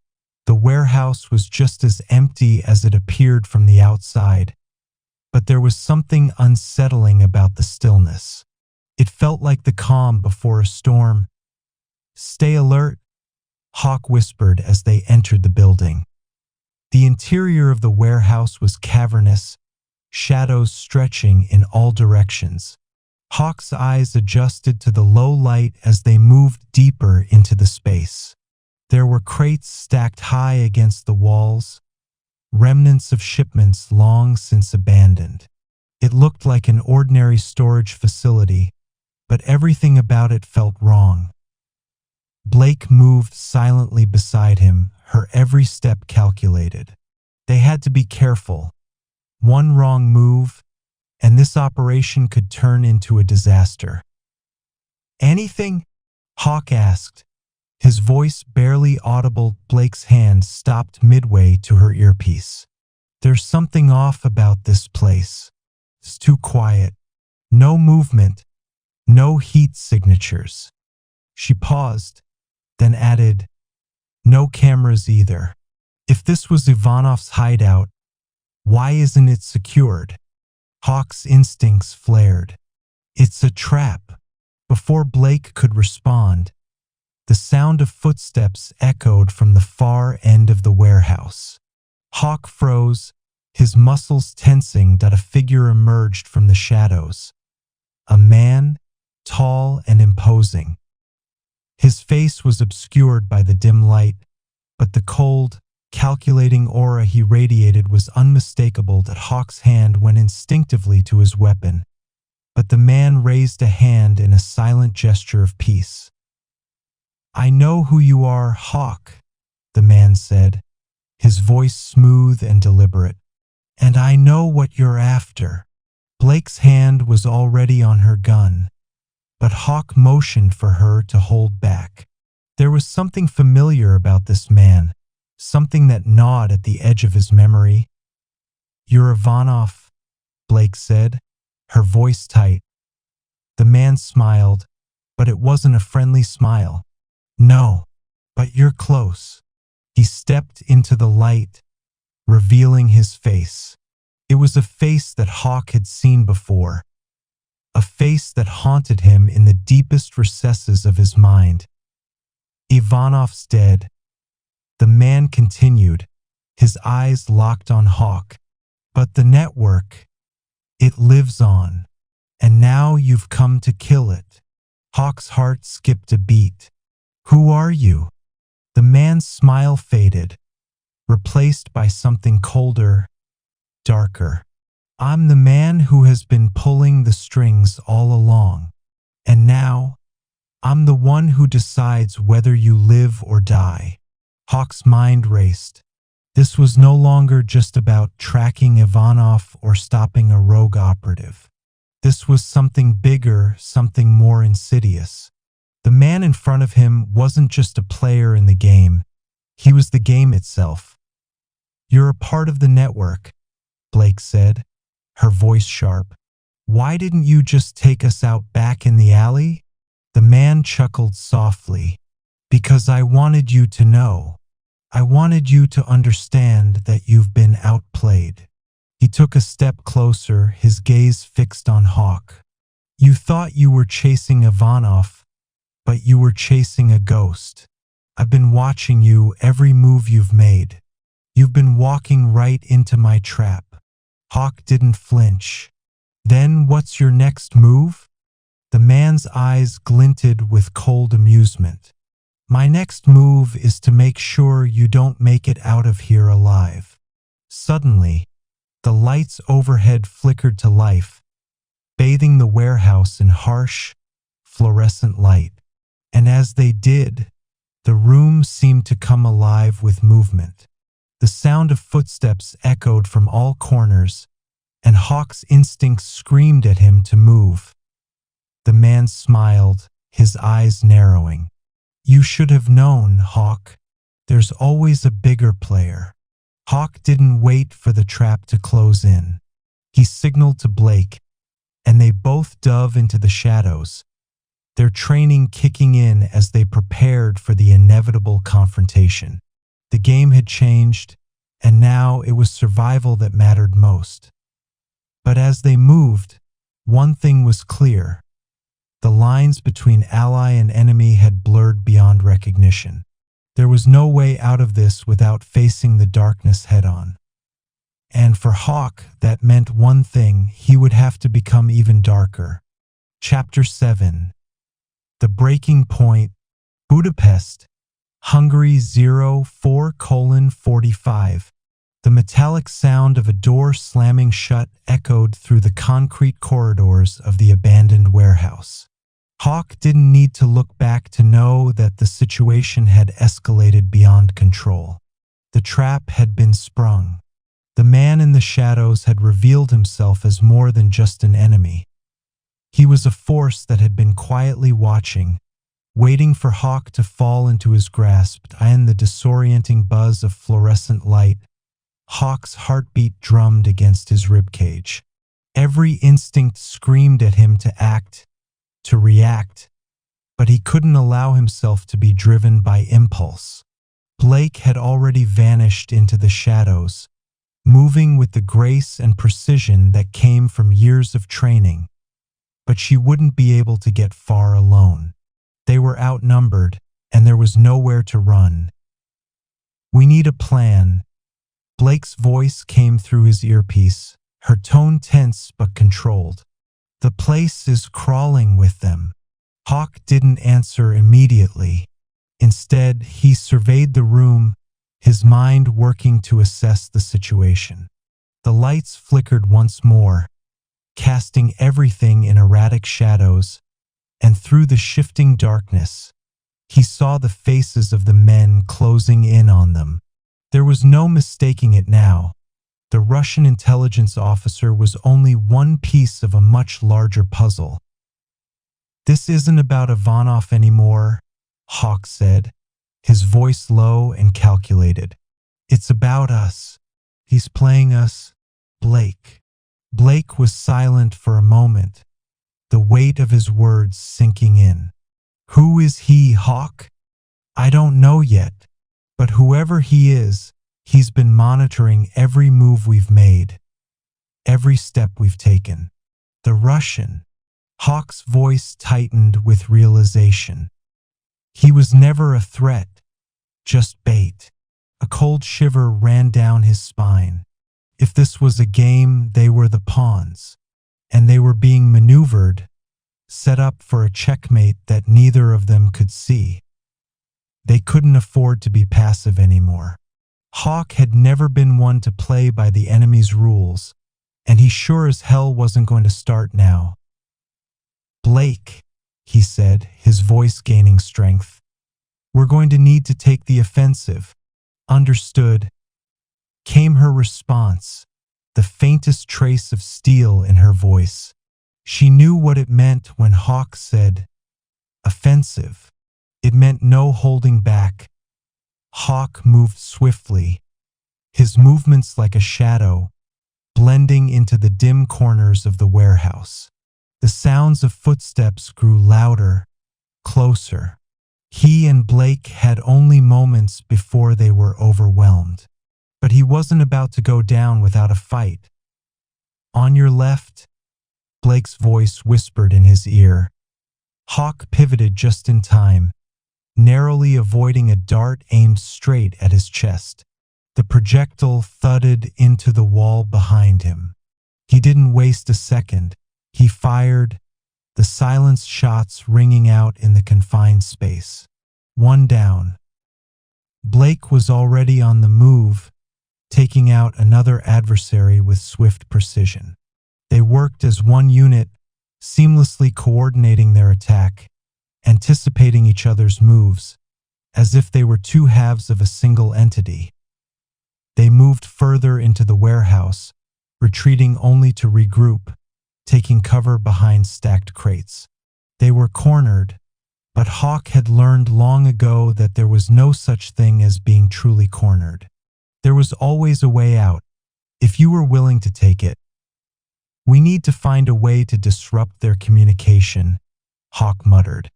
the warehouse was just as empty as it appeared from the outside, but there was something unsettling about the stillness. It felt like the calm before a storm. "Stay alert," Hawke whispered as they entered the building. The interior of the warehouse was cavernous, shadows stretching in all directions. Hawke's eyes adjusted to the low light as they moved deeper into the space. There were crates stacked high against the walls, remnants of shipments long since abandoned. It looked like an ordinary storage facility, but everything about it felt wrong. Blake moved silently beside him, her every step calculated. They had to be careful. One wrong move, and this operation could turn into a disaster. "Anything?" Hawke asked, his voice barely audible. Blake's hand stopped midway to her earpiece. "There's something off about this place." too quiet. No movement, no heat signatures. She paused, then added, no cameras either. If this was Ivanov's hideout, why isn't it secured? Hawke's instincts flared. It's a trap. Before Blake could respond, the sound of footsteps echoed from the far end of the warehouse. Hawke froze, his muscles tensing. A figure emerged from the shadows. A man, tall and imposing. His face was obscured by the dim light, but the cold, calculating aura he radiated was unmistakable. Hawke's hand went instinctively to his weapon, but the man raised a hand in a silent gesture of peace. I know who you are, Hawke, the man said, his voice smooth and deliberate. And I know what you're after. Blake's hand was already on her gun, but Hawke motioned for her to hold back. There was something familiar about this man, something that gnawed at the edge of his memory. You're Ivanov, Blake said, her voice tight. The man smiled, but it wasn't a friendly smile. No, but you're close. He stepped into the light, revealing his face. It was a face that Hawke had seen before, a face that haunted him in the deepest recesses of his mind. Ivanov's dead. The man continued, his eyes locked on Hawke. But the network, it lives on, and now you've come to kill it. Hawke's heart skipped a beat. Who are you? The man's smile faded, replaced by something colder, darker. I'm the man who has been pulling the strings all along. And now, I'm the one who decides whether you live or die. Hawke's mind raced. This was no longer just about tracking Ivanov or stopping a rogue operative. This was something bigger, something more insidious. The man in front of him wasn't just a player in the game. He was the game itself. You're a part of the network, Blake said, her voice sharp. Why didn't you just take us out back in the alley? The man chuckled softly. Because I wanted you to know. I wanted you to understand that you've been outplayed. He took a step closer, his gaze fixed on Hawke. You thought you were chasing Ivanov, but you were chasing a ghost. I've been watching you, every move you've made. You've been walking right into my trap. Hawke didn't flinch. Then what's your next move? The man's eyes glinted with cold amusement. My next move is to make sure you don't make it out of here alive. Suddenly, the lights overhead flickered to life, bathing the warehouse in harsh, fluorescent light. And as they did, the room seemed to come alive with movement. The sound of footsteps echoed from all corners, and Hawke's instincts screamed at him to move. The man smiled, his eyes narrowing. You should have known, Hawke. There's always a bigger player. Hawke didn't wait for the trap to close in. He signaled to Blake, and they both dove into the shadows, their training kicking in as they prepared for the inevitable confrontation. The game had changed, and now it was survival that mattered most. But as they moved, one thing was clear. The lines between ally and enemy had blurred beyond recognition. There was no way out of this without facing the darkness head-on. And for Hawke, that meant one thing: he would have to become even darker. Chapter 7. The Breaking Point, Budapest, Hungary 04:45. The metallic sound of a door slamming shut echoed through the concrete corridors of the abandoned warehouse. Hawke didn't need to look back to know that the situation had escalated beyond control. The trap had been sprung. The man in the shadows had revealed himself as more than just an enemy. He was a force that had been quietly watching, waiting for Hawke to fall into his grasp. And the disorienting buzz of fluorescent light, Hawke's heartbeat drummed against his ribcage. Every instinct screamed at him to act, to react, but he couldn't allow himself to be driven by impulse. Blake had already vanished into the shadows, moving with the grace and precision that came from years of training. But she wouldn't be able to get far alone. They were outnumbered, and there was nowhere to run. "We need a plan." Blake's voice came through his earpiece, her tone tense but controlled. "The place is crawling with them." Hawke didn't answer immediately. Instead, he surveyed the room, his mind working to assess the situation. The lights flickered once more, casting everything in erratic shadows, and through the shifting darkness, he saw the faces of the men closing in on them. There was no mistaking it now. The Russian intelligence officer was only one piece of a much larger puzzle. "This isn't about Ivanov anymore," Hawke said, his voice low and calculated. "It's about us. He's playing us, Blake." Blake was silent for a moment, the weight of his words sinking in. "Who is he, Hawke?" "I don't know yet, but whoever he is, he's been monitoring every move we've made, every step we've taken." "The Russian." Hawke's voice tightened with realization. He was never a threat, just bait. A cold shiver ran down his spine. If this was a game, they were the pawns, and they were being maneuvered, set up for a checkmate that neither of them could see. They couldn't afford to be passive anymore. Hawke had never been one to play by the enemy's rules, and he sure as hell wasn't going to start now. "Blake," he said, his voice gaining strength, "we're going to need to take the offensive." "Understood," came her response, the faintest trace of steel in her voice. She knew what it meant when Hawke said, "offensive." It meant no holding back. Hawke moved swiftly, his movements like a shadow, blending into the dim corners of the warehouse. The sounds of footsteps grew louder, closer. He and Blake had only moments before they were overwhelmed. But he wasn't about to go down without a fight. "On your left," Blake's voice whispered in his ear. Hawke pivoted just in time, narrowly avoiding a dart aimed straight at his chest. The projectile thudded into the wall behind him. He didn't waste a second. He fired, the silenced shots ringing out in the confined space. One down. Blake was already on the move, taking out another adversary with swift precision. They worked as one unit, seamlessly coordinating their attack, anticipating each other's moves, as if they were two halves of a single entity. They moved further into the warehouse, retreating only to regroup, taking cover behind stacked crates. They were cornered, but Hawke had learned long ago that there was no such thing as being truly cornered. There was always a way out, if you were willing to take it. "We need to find a way to disrupt their communication," Hawke muttered,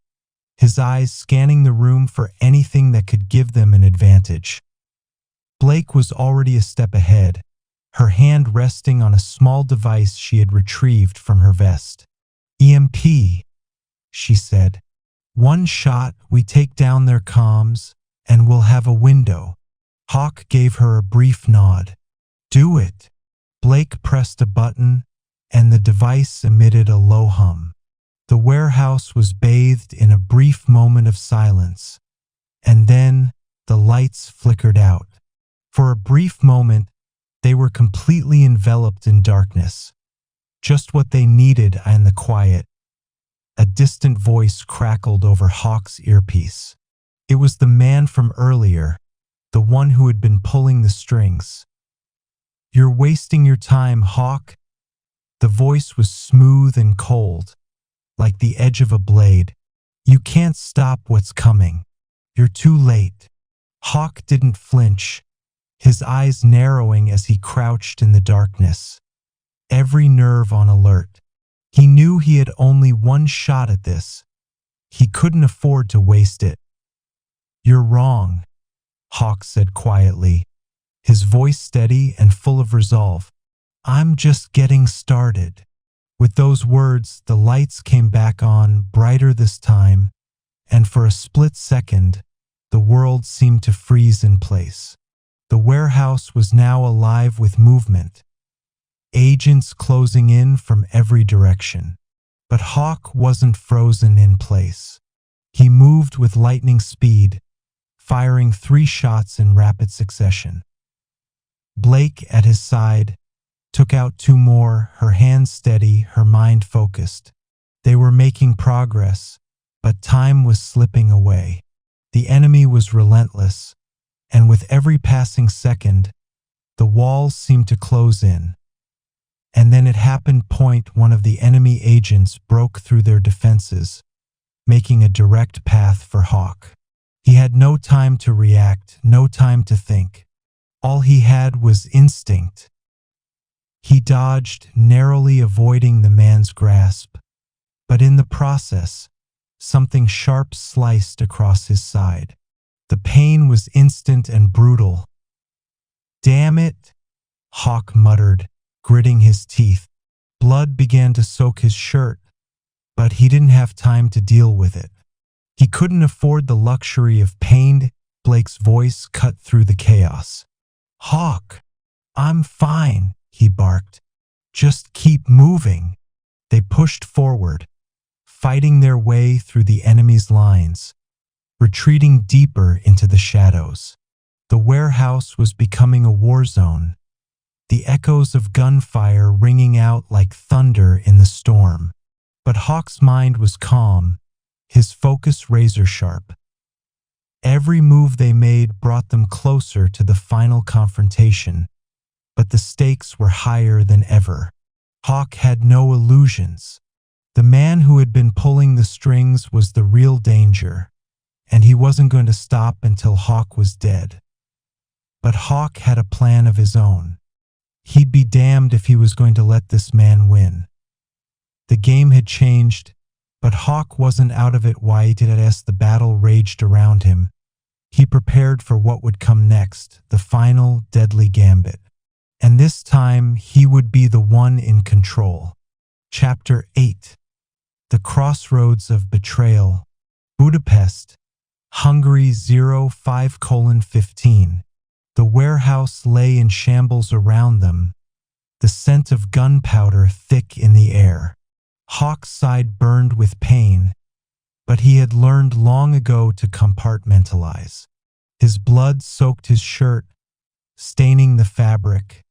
his eyes scanning the room for anything that could give them an advantage. Blake was already a step ahead, her hand resting on a small device she had retrieved from her vest. "EMP," she said. "One shot, we take down their comms, and we'll have a window." Hawke gave her a brief nod. "Do it." Blake pressed a button, and the device emitted a low hum. The warehouse was bathed in a brief moment of silence, and then the lights flickered out. For a brief moment, they were completely enveloped in darkness, just what they needed and the quiet. A distant voice crackled over Hawke's earpiece. It was the man from earlier, the one who had been pulling the strings. "You're wasting your time, Hawke." The voice was smooth and cold, like the edge of a blade. "You can't stop what's coming. You're too late." Hawke didn't flinch, his eyes narrowing as he crouched in the darkness. every nerve on alert. He knew he had only one shot at this. He couldn't afford to waste it. "You're wrong," Hawke said quietly, his voice steady and full of resolve. "I'm just getting started." With those words, the lights came back on, brighter this time, and for a split second, the world seemed to freeze in place. The warehouse was now alive with movement, agents closing in from every direction. But Hawke wasn't frozen in place. He moved with lightning speed, firing 3 shots in rapid succession. Blake, at his side, took out 2 more, her hands steady, her mind focused. They were making progress, but time was slipping away. The enemy was relentless, and with every passing second, the walls seemed to close in. And then it happened. One of the enemy agents broke through their defenses, making a direct path for Hawke. He had no time to react, no time to think. All he had was instinct. He dodged, narrowly avoiding the man's grasp, but in the process, something sharp sliced across his side. The pain was instant and brutal. "Damn it," Hawke muttered, gritting his teeth. Blood began to soak his shirt, but he didn't have time to deal with it. He couldn't afford the luxury of pain. Blake's voice cut through the chaos. "Hawke, I'm fine," he barked. "Just keep moving." They pushed forward, fighting their way through the enemy's lines, retreating deeper into the shadows. The warehouse was becoming a war zone, the echoes of gunfire ringing out like thunder in the storm. But Hawke's mind was calm, his focus razor-sharp. Every move they made brought them closer to the final confrontation, but the stakes were higher than ever. Hawke had no illusions. The man who had been pulling the strings was the real danger, and he wasn't going to stop until Hawke was dead. But Hawke had a plan of his own. He'd be damned if he was going to let this man win. The game had changed, but Hawke wasn't out of it yet as the battle raged around him. He prepared for what would come next, the final deadly gambit. And this time, he would be the one in control. Chapter 8. The Crossroads of Betrayal. Budapest, Hungary 05:15. The warehouse lay in shambles around them, the scent of gunpowder thick in the air. Hawke's side burned with pain, but he had learned long ago to compartmentalize. His blood soaked his shirt, staining the fabric,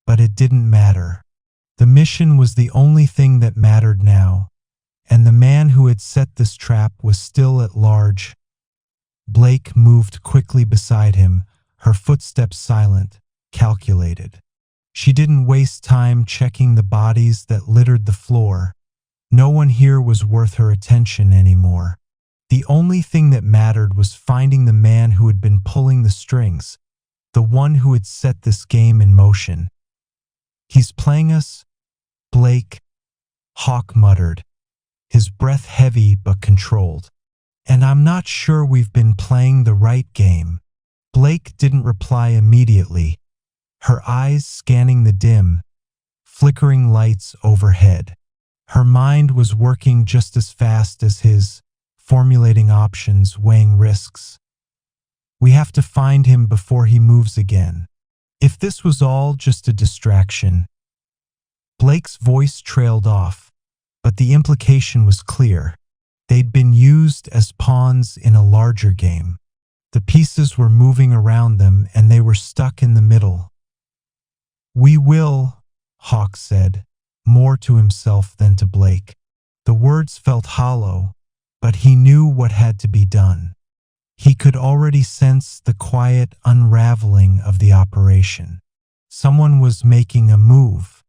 but it didn't matter. The mission was the only thing that mattered now, and the man who had set this trap was still at large. Blake moved quickly beside him, her footsteps silent, calculated. She didn't waste time checking the bodies that littered the floor. No one here was worth her attention anymore. The only thing that mattered was finding the man who had been pulling the strings, the one who had set this game in motion. "He's playing us, Blake," Hawke muttered, his breath heavy but controlled. "And I'm not sure we've been playing the right game." Blake didn't reply immediately, her eyes scanning the dim, flickering lights overhead. Her mind was working just as fast as his, formulating options, weighing risks. "We have to find him before he moves again." If this was all just a distraction, Blake's voice trailed off, but the implication was clear. They'd been used as pawns in a larger game. The pieces were moving around them, and they were stuck in the middle. "We will," Hawke said, more to himself than to Blake. The words felt hollow, but he knew what had to be done. He could already sense the quiet unraveling of the operation. Someone was making a move.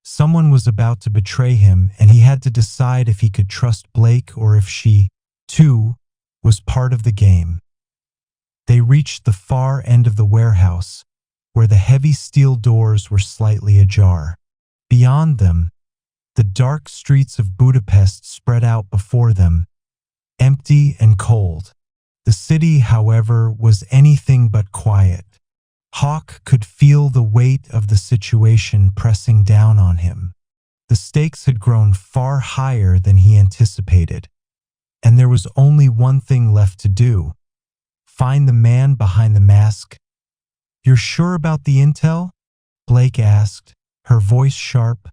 Someone was about to betray him, and he had to decide if he could trust Blake or if she, too, was part of the game. They reached the far end of the warehouse, where the heavy steel doors were slightly ajar. Beyond them, the dark streets of Budapest spread out before them, empty and cold. The city, however, was anything but quiet. Hawke could feel the weight of the situation pressing down on him. The stakes had grown far higher than he anticipated, and there was only one thing left to do: find the man behind the mask. "You're sure about the intel?" Blake asked, her voice sharp.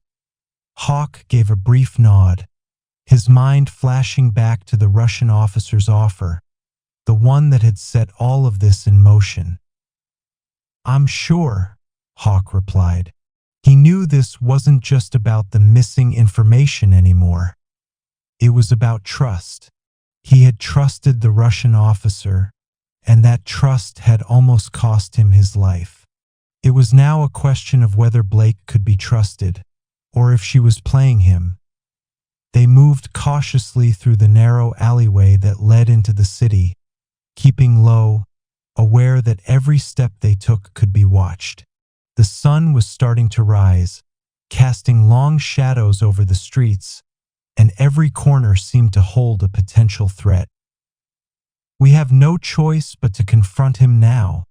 Hawke gave a brief nod, his mind flashing back to the Russian officer's offer, the one that had set all of this in motion. "I'm sure," Hawke replied. He knew this wasn't just about the missing information anymore. It was about trust. He had trusted the Russian officer, and that trust had almost cost him his life. It was now a question of whether Blake could be trusted, or if she was playing him. They moved cautiously through the narrow alleyway that led into the city, keeping low, aware that every step they took could be watched. The sun was starting to rise, casting long shadows over the streets, and every corner seemed to hold a potential threat. "We have no choice but to confront him now,"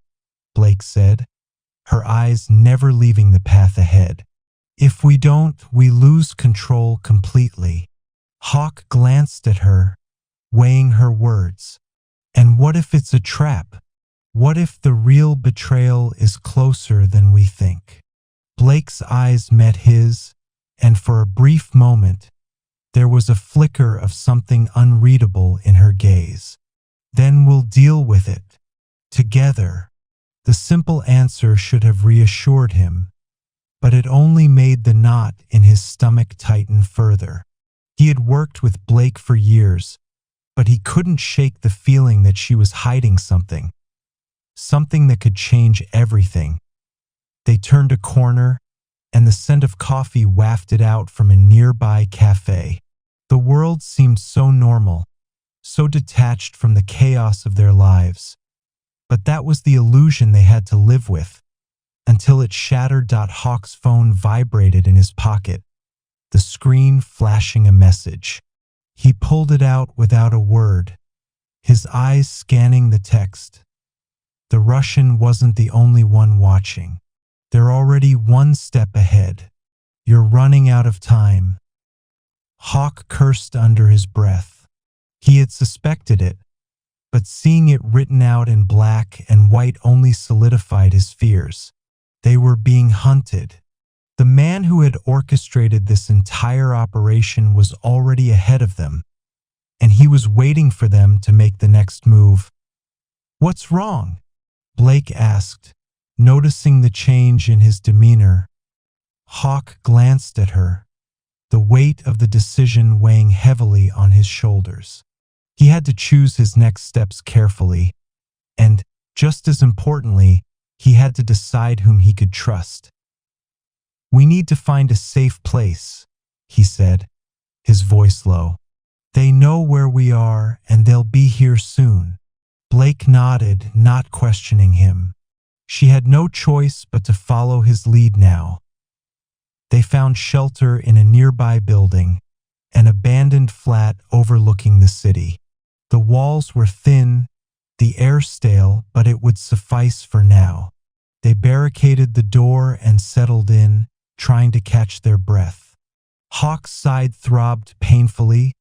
Blake said, her eyes never leaving the path ahead. "If we don't, we lose control completely." Hawke glanced at her, weighing her words. "And what if it's a trap? What if the real betrayal is closer than we think?" Blake's eyes met his, and for a brief moment, there was a flicker of something unreadable in her gaze. "Then we'll deal with it. Together." The simple answer should have reassured him, but it only made the knot in his stomach tighten further. He had worked with Blake for years, but he couldn't shake the feeling that she was hiding something that could change everything. They turned a corner, and the scent of coffee wafted out from a nearby cafe. The world seemed so normal, so detached from the chaos of their lives. But that was the illusion they had to live with, until it shattered. Hawke's phone vibrated in his pocket, the screen flashing a message. He pulled it out without a word, his eyes scanning the text. The Russian wasn't the only one watching. "They're already one step ahead. You're running out of time." Hawke cursed under his breath. He had suspected it, but seeing it written out in black and white only solidified his fears. They were being hunted. The man who had orchestrated this entire operation was already ahead of them, and he was waiting for them to make the next move. "What's wrong?" Blake asked, noticing the change in his demeanor. Hawke glanced at her, the weight of the decision weighing heavily on his shoulders. He had to choose his next steps carefully, and, just as importantly, he had to decide whom he could trust. "We need to find a safe place," he said, his voice low. "They know where we are, and they'll be here soon." Blake nodded, not questioning him. She had no choice but to follow his lead now. They found shelter in a nearby building, an abandoned flat overlooking the city. The walls were thin, the air stale, but it would suffice for now. They barricaded the door and settled in, trying to catch their breath. Hawke's side throbbed painfully,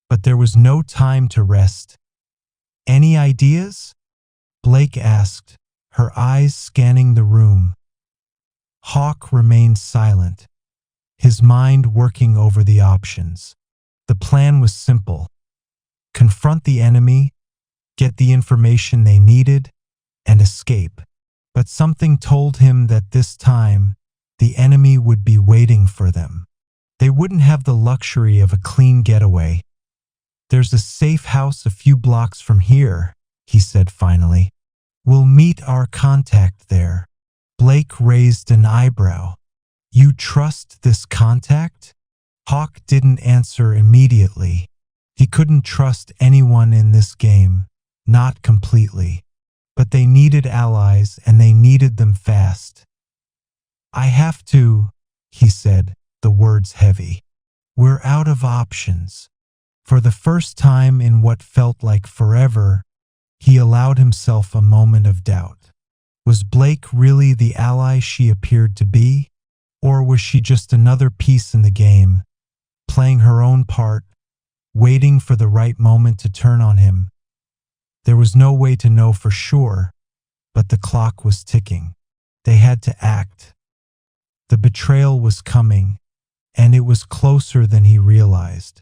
but there was no time to rest. "Any ideas?" Blake asked, her eyes scanning the room. Hawke remained silent, his mind working over the options. The plan was simple: confront the enemy, get the information they needed, and escape. But something told him that this time, the enemy would be waiting for them. They wouldn't have the luxury of a clean getaway. "There's a safe house a few blocks from here," he said finally. "We'll meet our contact there." Blake raised an eyebrow. "You trust this contact?" Hawke didn't answer immediately. He couldn't trust anyone in this game, not completely. But they needed allies, and they needed them fast. "I have to," he said, the words heavy. We're out of options. For the first time in what felt like forever, he allowed himself a moment of doubt. Was Blake really the ally she appeared to be? Or was she just another piece in the game, playing her own part, waiting for the right moment to turn on him? There was no way to know for sure, but the clock was ticking. They had to act. The betrayal was coming, and it was closer than he realized.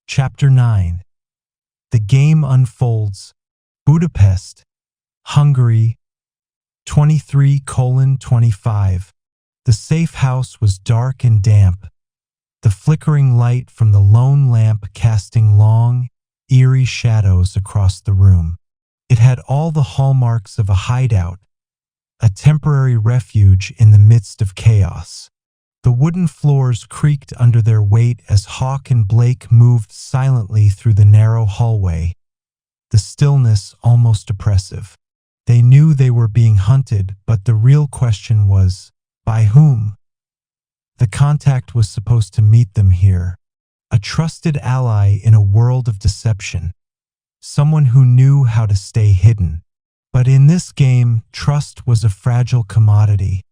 Chapter 9. The game unfolds. Budapest, Hungary, 23:25. The safe house was dark and damp, the flickering light from the lone lamp casting long, eerie shadows across the room. It had all the hallmarks of a hideout, a temporary refuge in the midst of chaos. The wooden floors creaked under their weight as Hawke and Blake moved silently through the narrow hallway, the stillness almost oppressive. They knew they were being hunted, but the real question was, by whom? The contact was supposed to meet them here, a trusted ally in a world of deception, someone who knew how to stay hidden. But in this game, trust was a fragile commodity,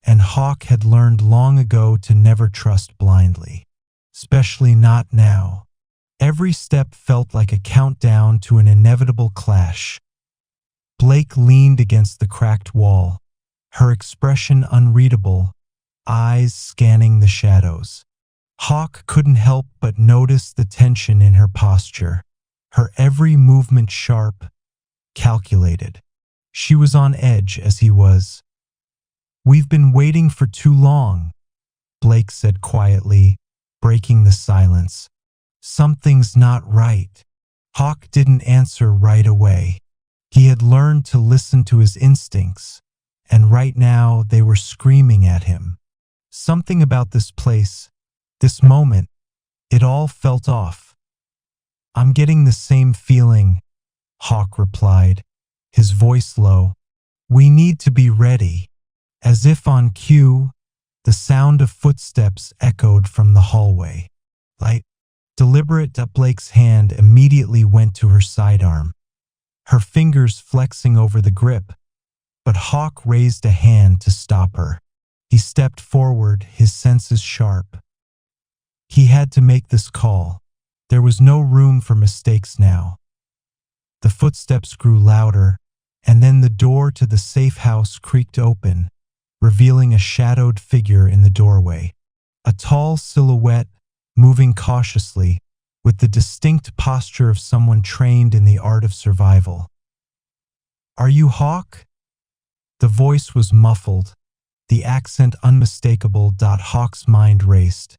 and Hawke had learned long ago to never trust blindly, especially not now. Every step felt like a countdown to an inevitable clash. Blake leaned against the cracked wall, her expression unreadable, eyes scanning the shadows. Hawke couldn't help but notice the tension in her posture, her every movement sharp, calculated. She was on edge as he was. "We've been waiting for too long," Blake said quietly, breaking the silence. "Something's not right." Hawke didn't answer right away. He had learned to listen to his instincts, and right now they were screaming at him. Something about this place, this moment, it all felt off. "I'm getting the same feeling," Hawke replied, his voice low. "We need to be ready." As if on cue, the sound of footsteps echoed from the hallway. Light, deliberate, Blake's hand immediately went to her sidearm, her fingers flexing over the grip, but Hawke raised a hand to stop her. He stepped forward, his senses sharp. He had to make this call. There was no room for mistakes now. The footsteps grew louder, and then the door to the safe house creaked open, revealing a shadowed figure in the doorway. A tall silhouette, moving cautiously, with the distinct posture of someone trained in the art of survival. "Are you Hawke?" The voice was muffled, the accent unmistakable. Hawke's mind raced,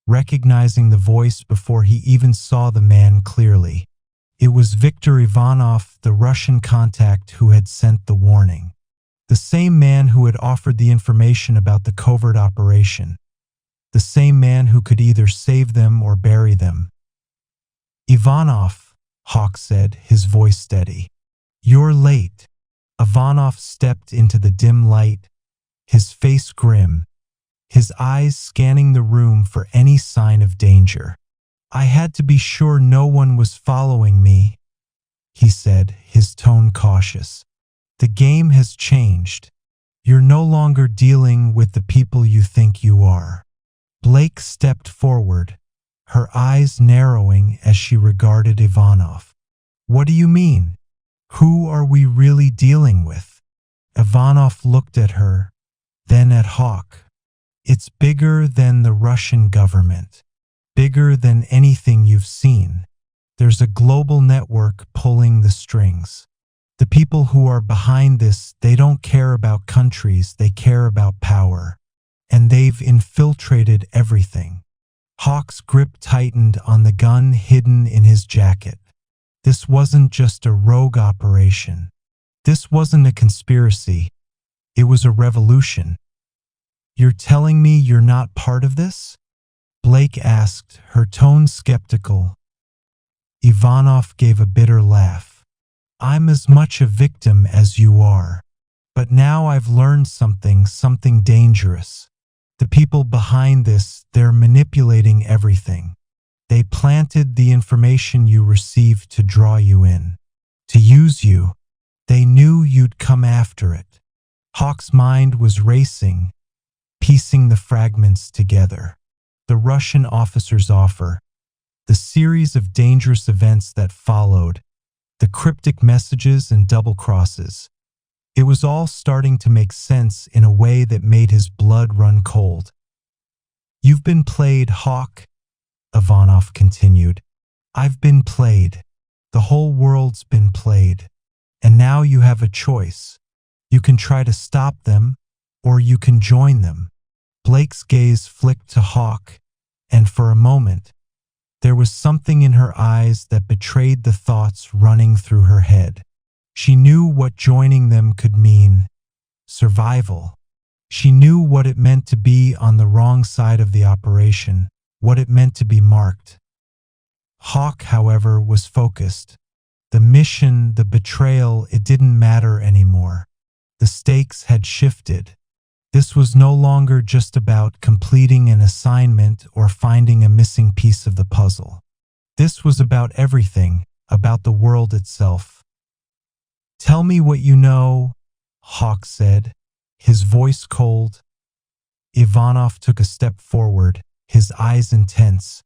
recognizing the voice before he even saw the man clearly. It was Viktor Ivanov, the Russian contact who had sent the warning. The same man who had offered the information about the covert operation. The same man who could either save them or bury them. "Ivanov," Hawke said, his voice steady. "You're late." Ivanov stepped into the dim light, his face grim, his eyes scanning the room for any sign of danger. "I had to be sure no one was following me," he said, his tone cautious. "The game has changed. You're no longer dealing with the people you think you are." Blake stepped forward, her eyes narrowing as she regarded Ivanov. "What do you mean? Who are we really dealing with?" Ivanov looked at her, then at Hawke. "It's bigger than the Russian government. Bigger than anything you've seen. There's a global network pulling the strings. The people who are behind this, they don't care about countries, they care about power. And they've infiltrated everything." Hawke's grip tightened on the gun hidden in his jacket. This wasn't just a rogue operation. This wasn't a conspiracy. It was a revolution. "You're telling me you're not part of this?" Blake asked, her tone skeptical. Ivanov gave a bitter laugh. "I'm as much a victim as you are. But now I've learned something dangerous. The people behind this, they're manipulating everything. They planted the information you received to draw you in, to use you. They knew you'd come after it. Hawke's mind was racing, piecing the fragments together. The Russian officer's offer, the series of dangerous events that followed, the cryptic messages and double crosses. It was all starting to make sense in a way that made his blood run cold. "You've been played, Hawke," Ivanov continued. "I've been played. The whole world's been played. And now you have a choice. You can try to stop them, or you can join them." Blake's gaze flicked to Hawke, and for a moment, there was something in her eyes that betrayed the thoughts running through her head. She knew what joining them could mean: survival. She knew what it meant to be on the wrong side of the operation, what it meant to be marked. Hawke, however, was focused. The mission, the betrayal, it didn't matter anymore. The stakes had shifted. This was no longer just about completing an assignment or finding a missing piece of the puzzle. This was about everything, about the world itself. "Tell me what you know," Hawke said, his voice cold. Ivanov took a step forward, his eyes intense.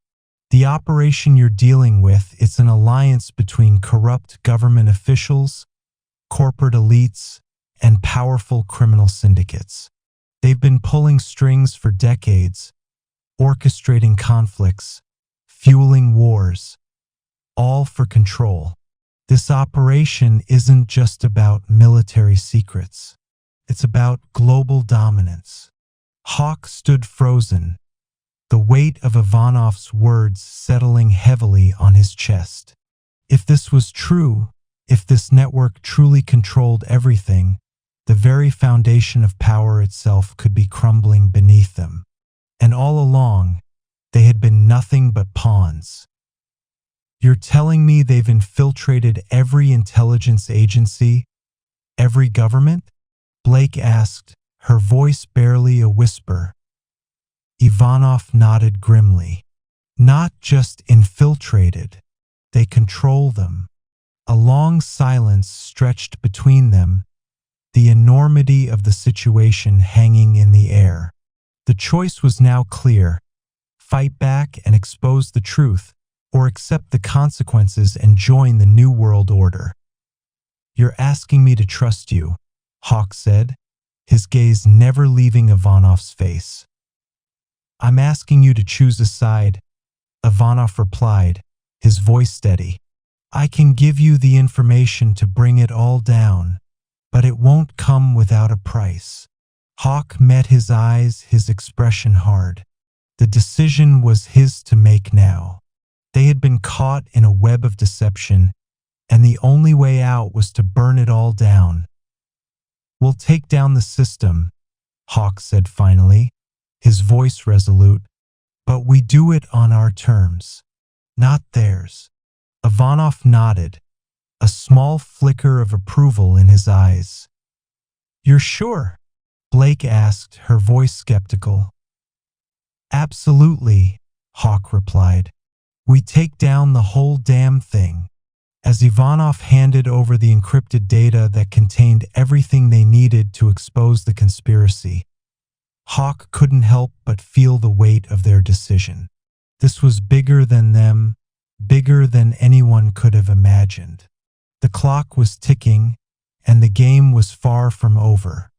"The operation you're dealing with, it's an alliance between corrupt government officials, corporate elites, and powerful criminal syndicates. They've been pulling strings for decades, orchestrating conflicts, fueling wars, all for control. This operation isn't just about military secrets. It's about global dominance." Hawke stood frozen, the weight of Ivanov's words settling heavily on his chest. If this was true, if this network truly controlled everything, the very foundation of power itself could be crumbling beneath them. And all along, they had been nothing but pawns. "You're telling me they've infiltrated every intelligence agency, every government?" Blake asked, her voice barely a whisper. Ivanov nodded grimly. "Not just infiltrated. They control them." A long silence stretched between them, the enormity of the situation hanging in the air. The choice was now clear: fight back and expose the truth, or accept the consequences and join the New World Order. "You're asking me to trust you," Hawke said, his gaze never leaving Ivanov's face. "I'm asking you to choose a side," Ivanov replied, his voice steady. "I can give you the information to bring it all down, but it won't come without a price." Hawke met his eyes, his expression hard. The decision was his to make now. They had been caught in a web of deception, and the only way out was to burn it all down. "We'll take down the system," Hawke said finally, his voice resolute, "but we do it on our terms, not theirs." Ivanov nodded, a small flicker of approval in his eyes. "You're sure?" Blake asked, her voice skeptical. "Absolutely," Hawke replied. "We take down the whole damn thing." As Ivanov handed over the encrypted data that contained everything they needed to expose the conspiracy, Hawke couldn't help but feel the weight of their decision. This was bigger than them, bigger than anyone could have imagined. The clock was ticking, and the game was far from over.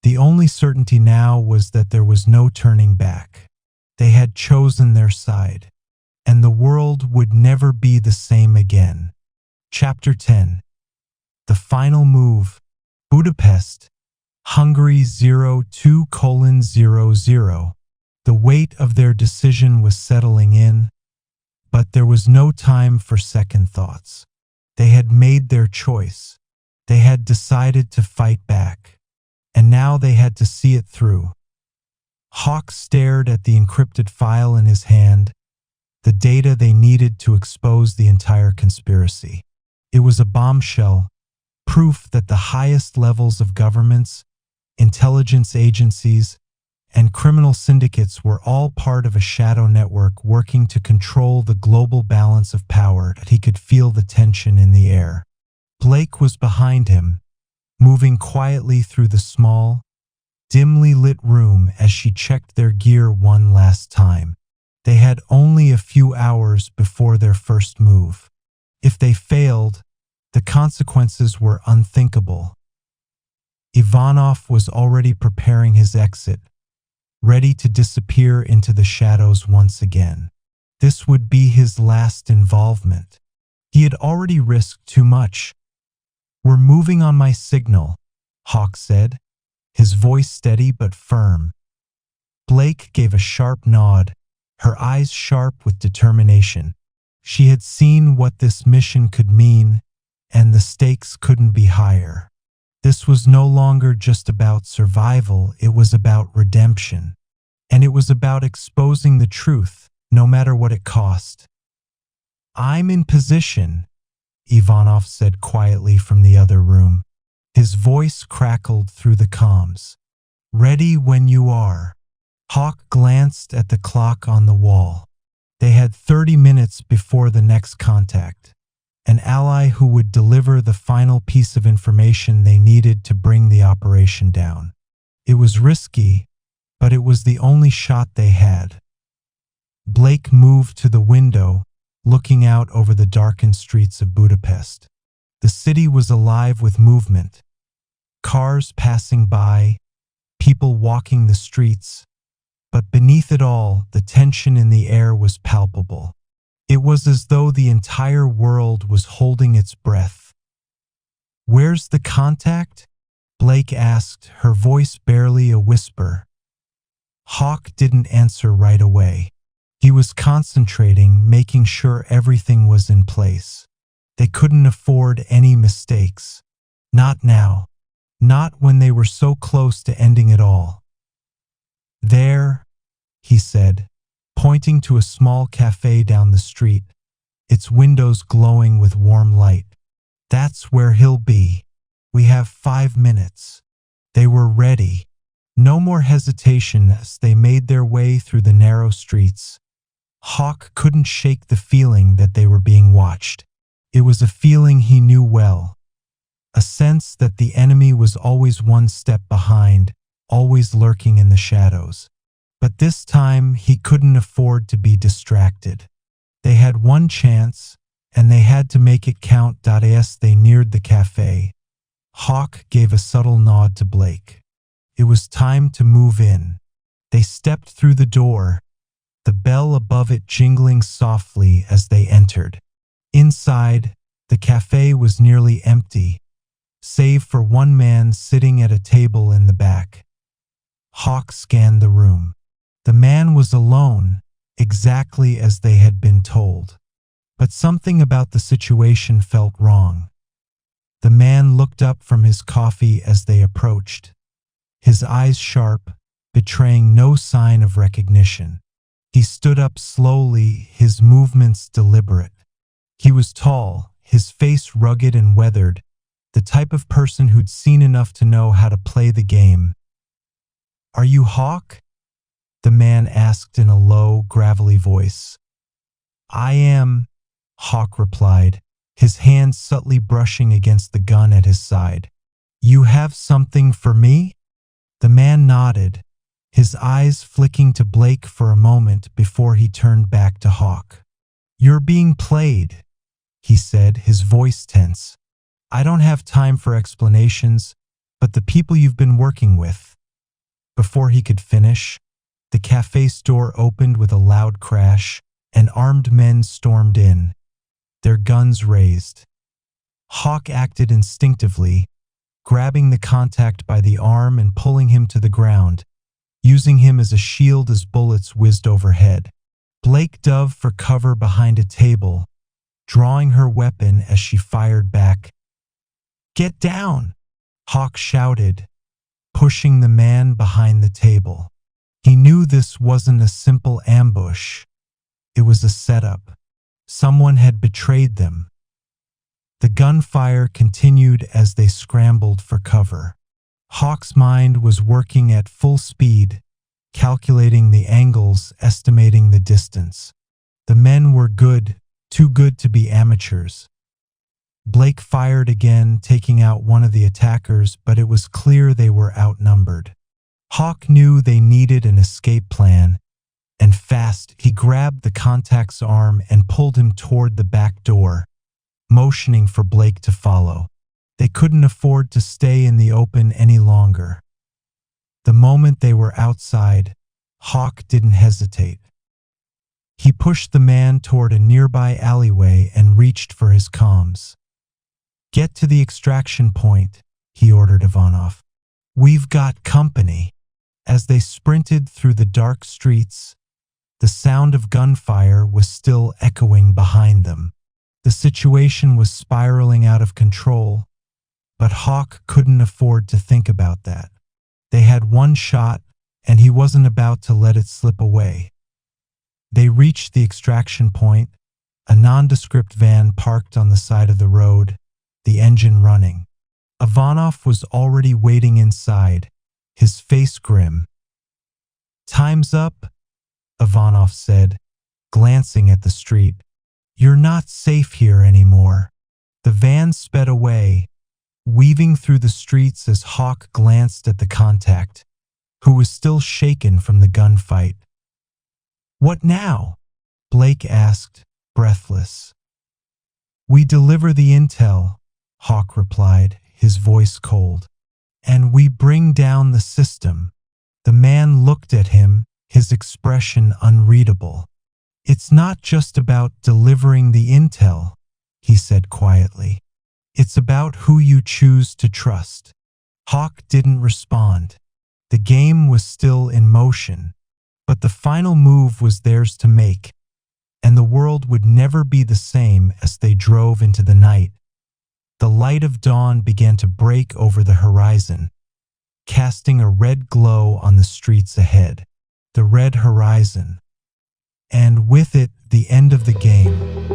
The only certainty now was that there was no turning back. They had chosen their side, and the world would never be the same again. Chapter 10. The Final Move. Budapest, Hungary 02:00. The weight of their decision was settling in, but there was no time for second thoughts. They had made their choice. They had decided to fight back, and now they had to see it through. Hawke stared at the encrypted file in his hand, the data they needed to expose the entire conspiracy. It was a bombshell, proof that the highest levels of governments, intelligence agencies, and criminal syndicates were all part of a shadow network working to control the global balance of power. He could feel the tension in the air. Blake was behind him, moving quietly through the small, dimly lit room as she checked their gear one last time. They had only a few hours before their first move. If they failed, the consequences were unthinkable. Ivanov was already preparing his exit, ready to disappear into the shadows once again. This would be his last involvement. He had already risked too much. "We're moving on my signal," Hawke said, his voice steady but firm. Blake gave a sharp nod, her eyes sharp with determination. She had seen what this mission could mean, and the stakes couldn't be higher. This was no longer just about survival, it was about redemption. And it was about exposing the truth, no matter what it cost. "I'm in position," Ivanov said quietly from the other room. His voice crackled through the comms. "Ready when you are." Hawke glanced at the clock on the wall. They had 30 minutes before the next contact, an ally who would deliver the final piece of information they needed to bring the operation down. It was risky, but it was the only shot they had. Blake moved to the window, looking out over the darkened streets of Budapest. The city was alive with movement. Cars passing by, people walking the streets. But beneath it all, the tension in the air was palpable. It was as though the entire world was holding its breath. "Where's the contact?" Blake asked, her voice barely a whisper. Hawke didn't answer right away. He was concentrating, making sure everything was in place. They couldn't afford any mistakes. Not now. Not when they were so close to ending it all. "There," he said, pointing to a small cafe down the street, its windows glowing with warm light. "That's where he'll be. We have 5 minutes." They were ready. No more hesitation as they made their way through the narrow streets. Hawke couldn't shake the feeling that they were being watched. It was a feeling he knew well. A sense that the enemy was always one step behind, always lurking in the shadows. But this time he couldn't afford to be distracted. They had one chance, and they had to make it count. As they neared the cafe, Hawke gave a subtle nod to Blake. It was time to move in. They stepped through the door, the bell above it jingling softly as they entered. Inside, the cafe was nearly empty, save for one man sitting at a table in the back. Hawke scanned the room. The man was alone, exactly as they had been told. But something about the situation felt wrong. The man looked up from his coffee as they approached, his eyes sharp, betraying no sign of recognition. He stood up slowly, his movements deliberate. He was tall, his face rugged and weathered, the type of person who'd seen enough to know how to play the game. "Are you Hawke?" the man asked in a low, gravelly voice. "I am," Hawke replied, his hand subtly brushing against the gun at his side. "You have something for me?" The man nodded, his eyes flicking to Blake for a moment before he turned back to Hawke. "You're being played," he said, his voice tense. "I don't have time for explanations, but the people you've been working with." Before he could finish, the cafe's door opened with a loud crash, and armed men stormed in, their guns raised. Hawke acted instinctively, grabbing the contact by the arm and pulling him to the ground, using him as a shield as bullets whizzed overhead. Blake dove for cover behind a table, drawing her weapon as she fired back. "Get down!" Hawke shouted, pushing the man behind the table. He knew this wasn't a simple ambush. It was a setup. Someone had betrayed them. The gunfire continued as they scrambled for cover. Hawke's mind was working at full speed, calculating the angles, estimating the distance. The men were good, too good to be amateurs. Blake fired again, taking out one of the attackers, but it was clear they were outnumbered. Hawke knew they needed an escape plan, and fast, he grabbed the contact's arm and pulled him toward the back door, motioning for Blake to follow. They couldn't afford to stay in the open any longer. The moment they were outside, Hawke didn't hesitate. He pushed the man toward a nearby alleyway and reached for his comms. "Get to the extraction point," he ordered Ivanov. "We've got company." As they sprinted through the dark streets, the sound of gunfire was still echoing behind them. The situation was spiraling out of control, but Hawke couldn't afford to think about that. They had one shot, and he wasn't about to let it slip away. They reached the extraction point, a nondescript van parked on the side of the road, the engine running. Ivanov was already waiting inside, his face grim. "Time's up," Ivanov said, glancing at the street. "You're not safe here anymore." The van sped away, weaving through the streets as Hawke glanced at the contact, who was still shaken from the gunfight. "What now?" Blake asked, breathless. "We deliver the intel," Hawke replied, his voice cold. "And we bring down the system." The man looked at him, his expression unreadable. "It's not just about delivering the intel," he said quietly. "It's about who you choose to trust." Hawke didn't respond. The game was still in motion, but the final move was theirs to make, and the world would never be the same as they drove into the night. The light of dawn began to break over the horizon, casting a red glow on the streets ahead. The red horizon. And with it, the end of the game.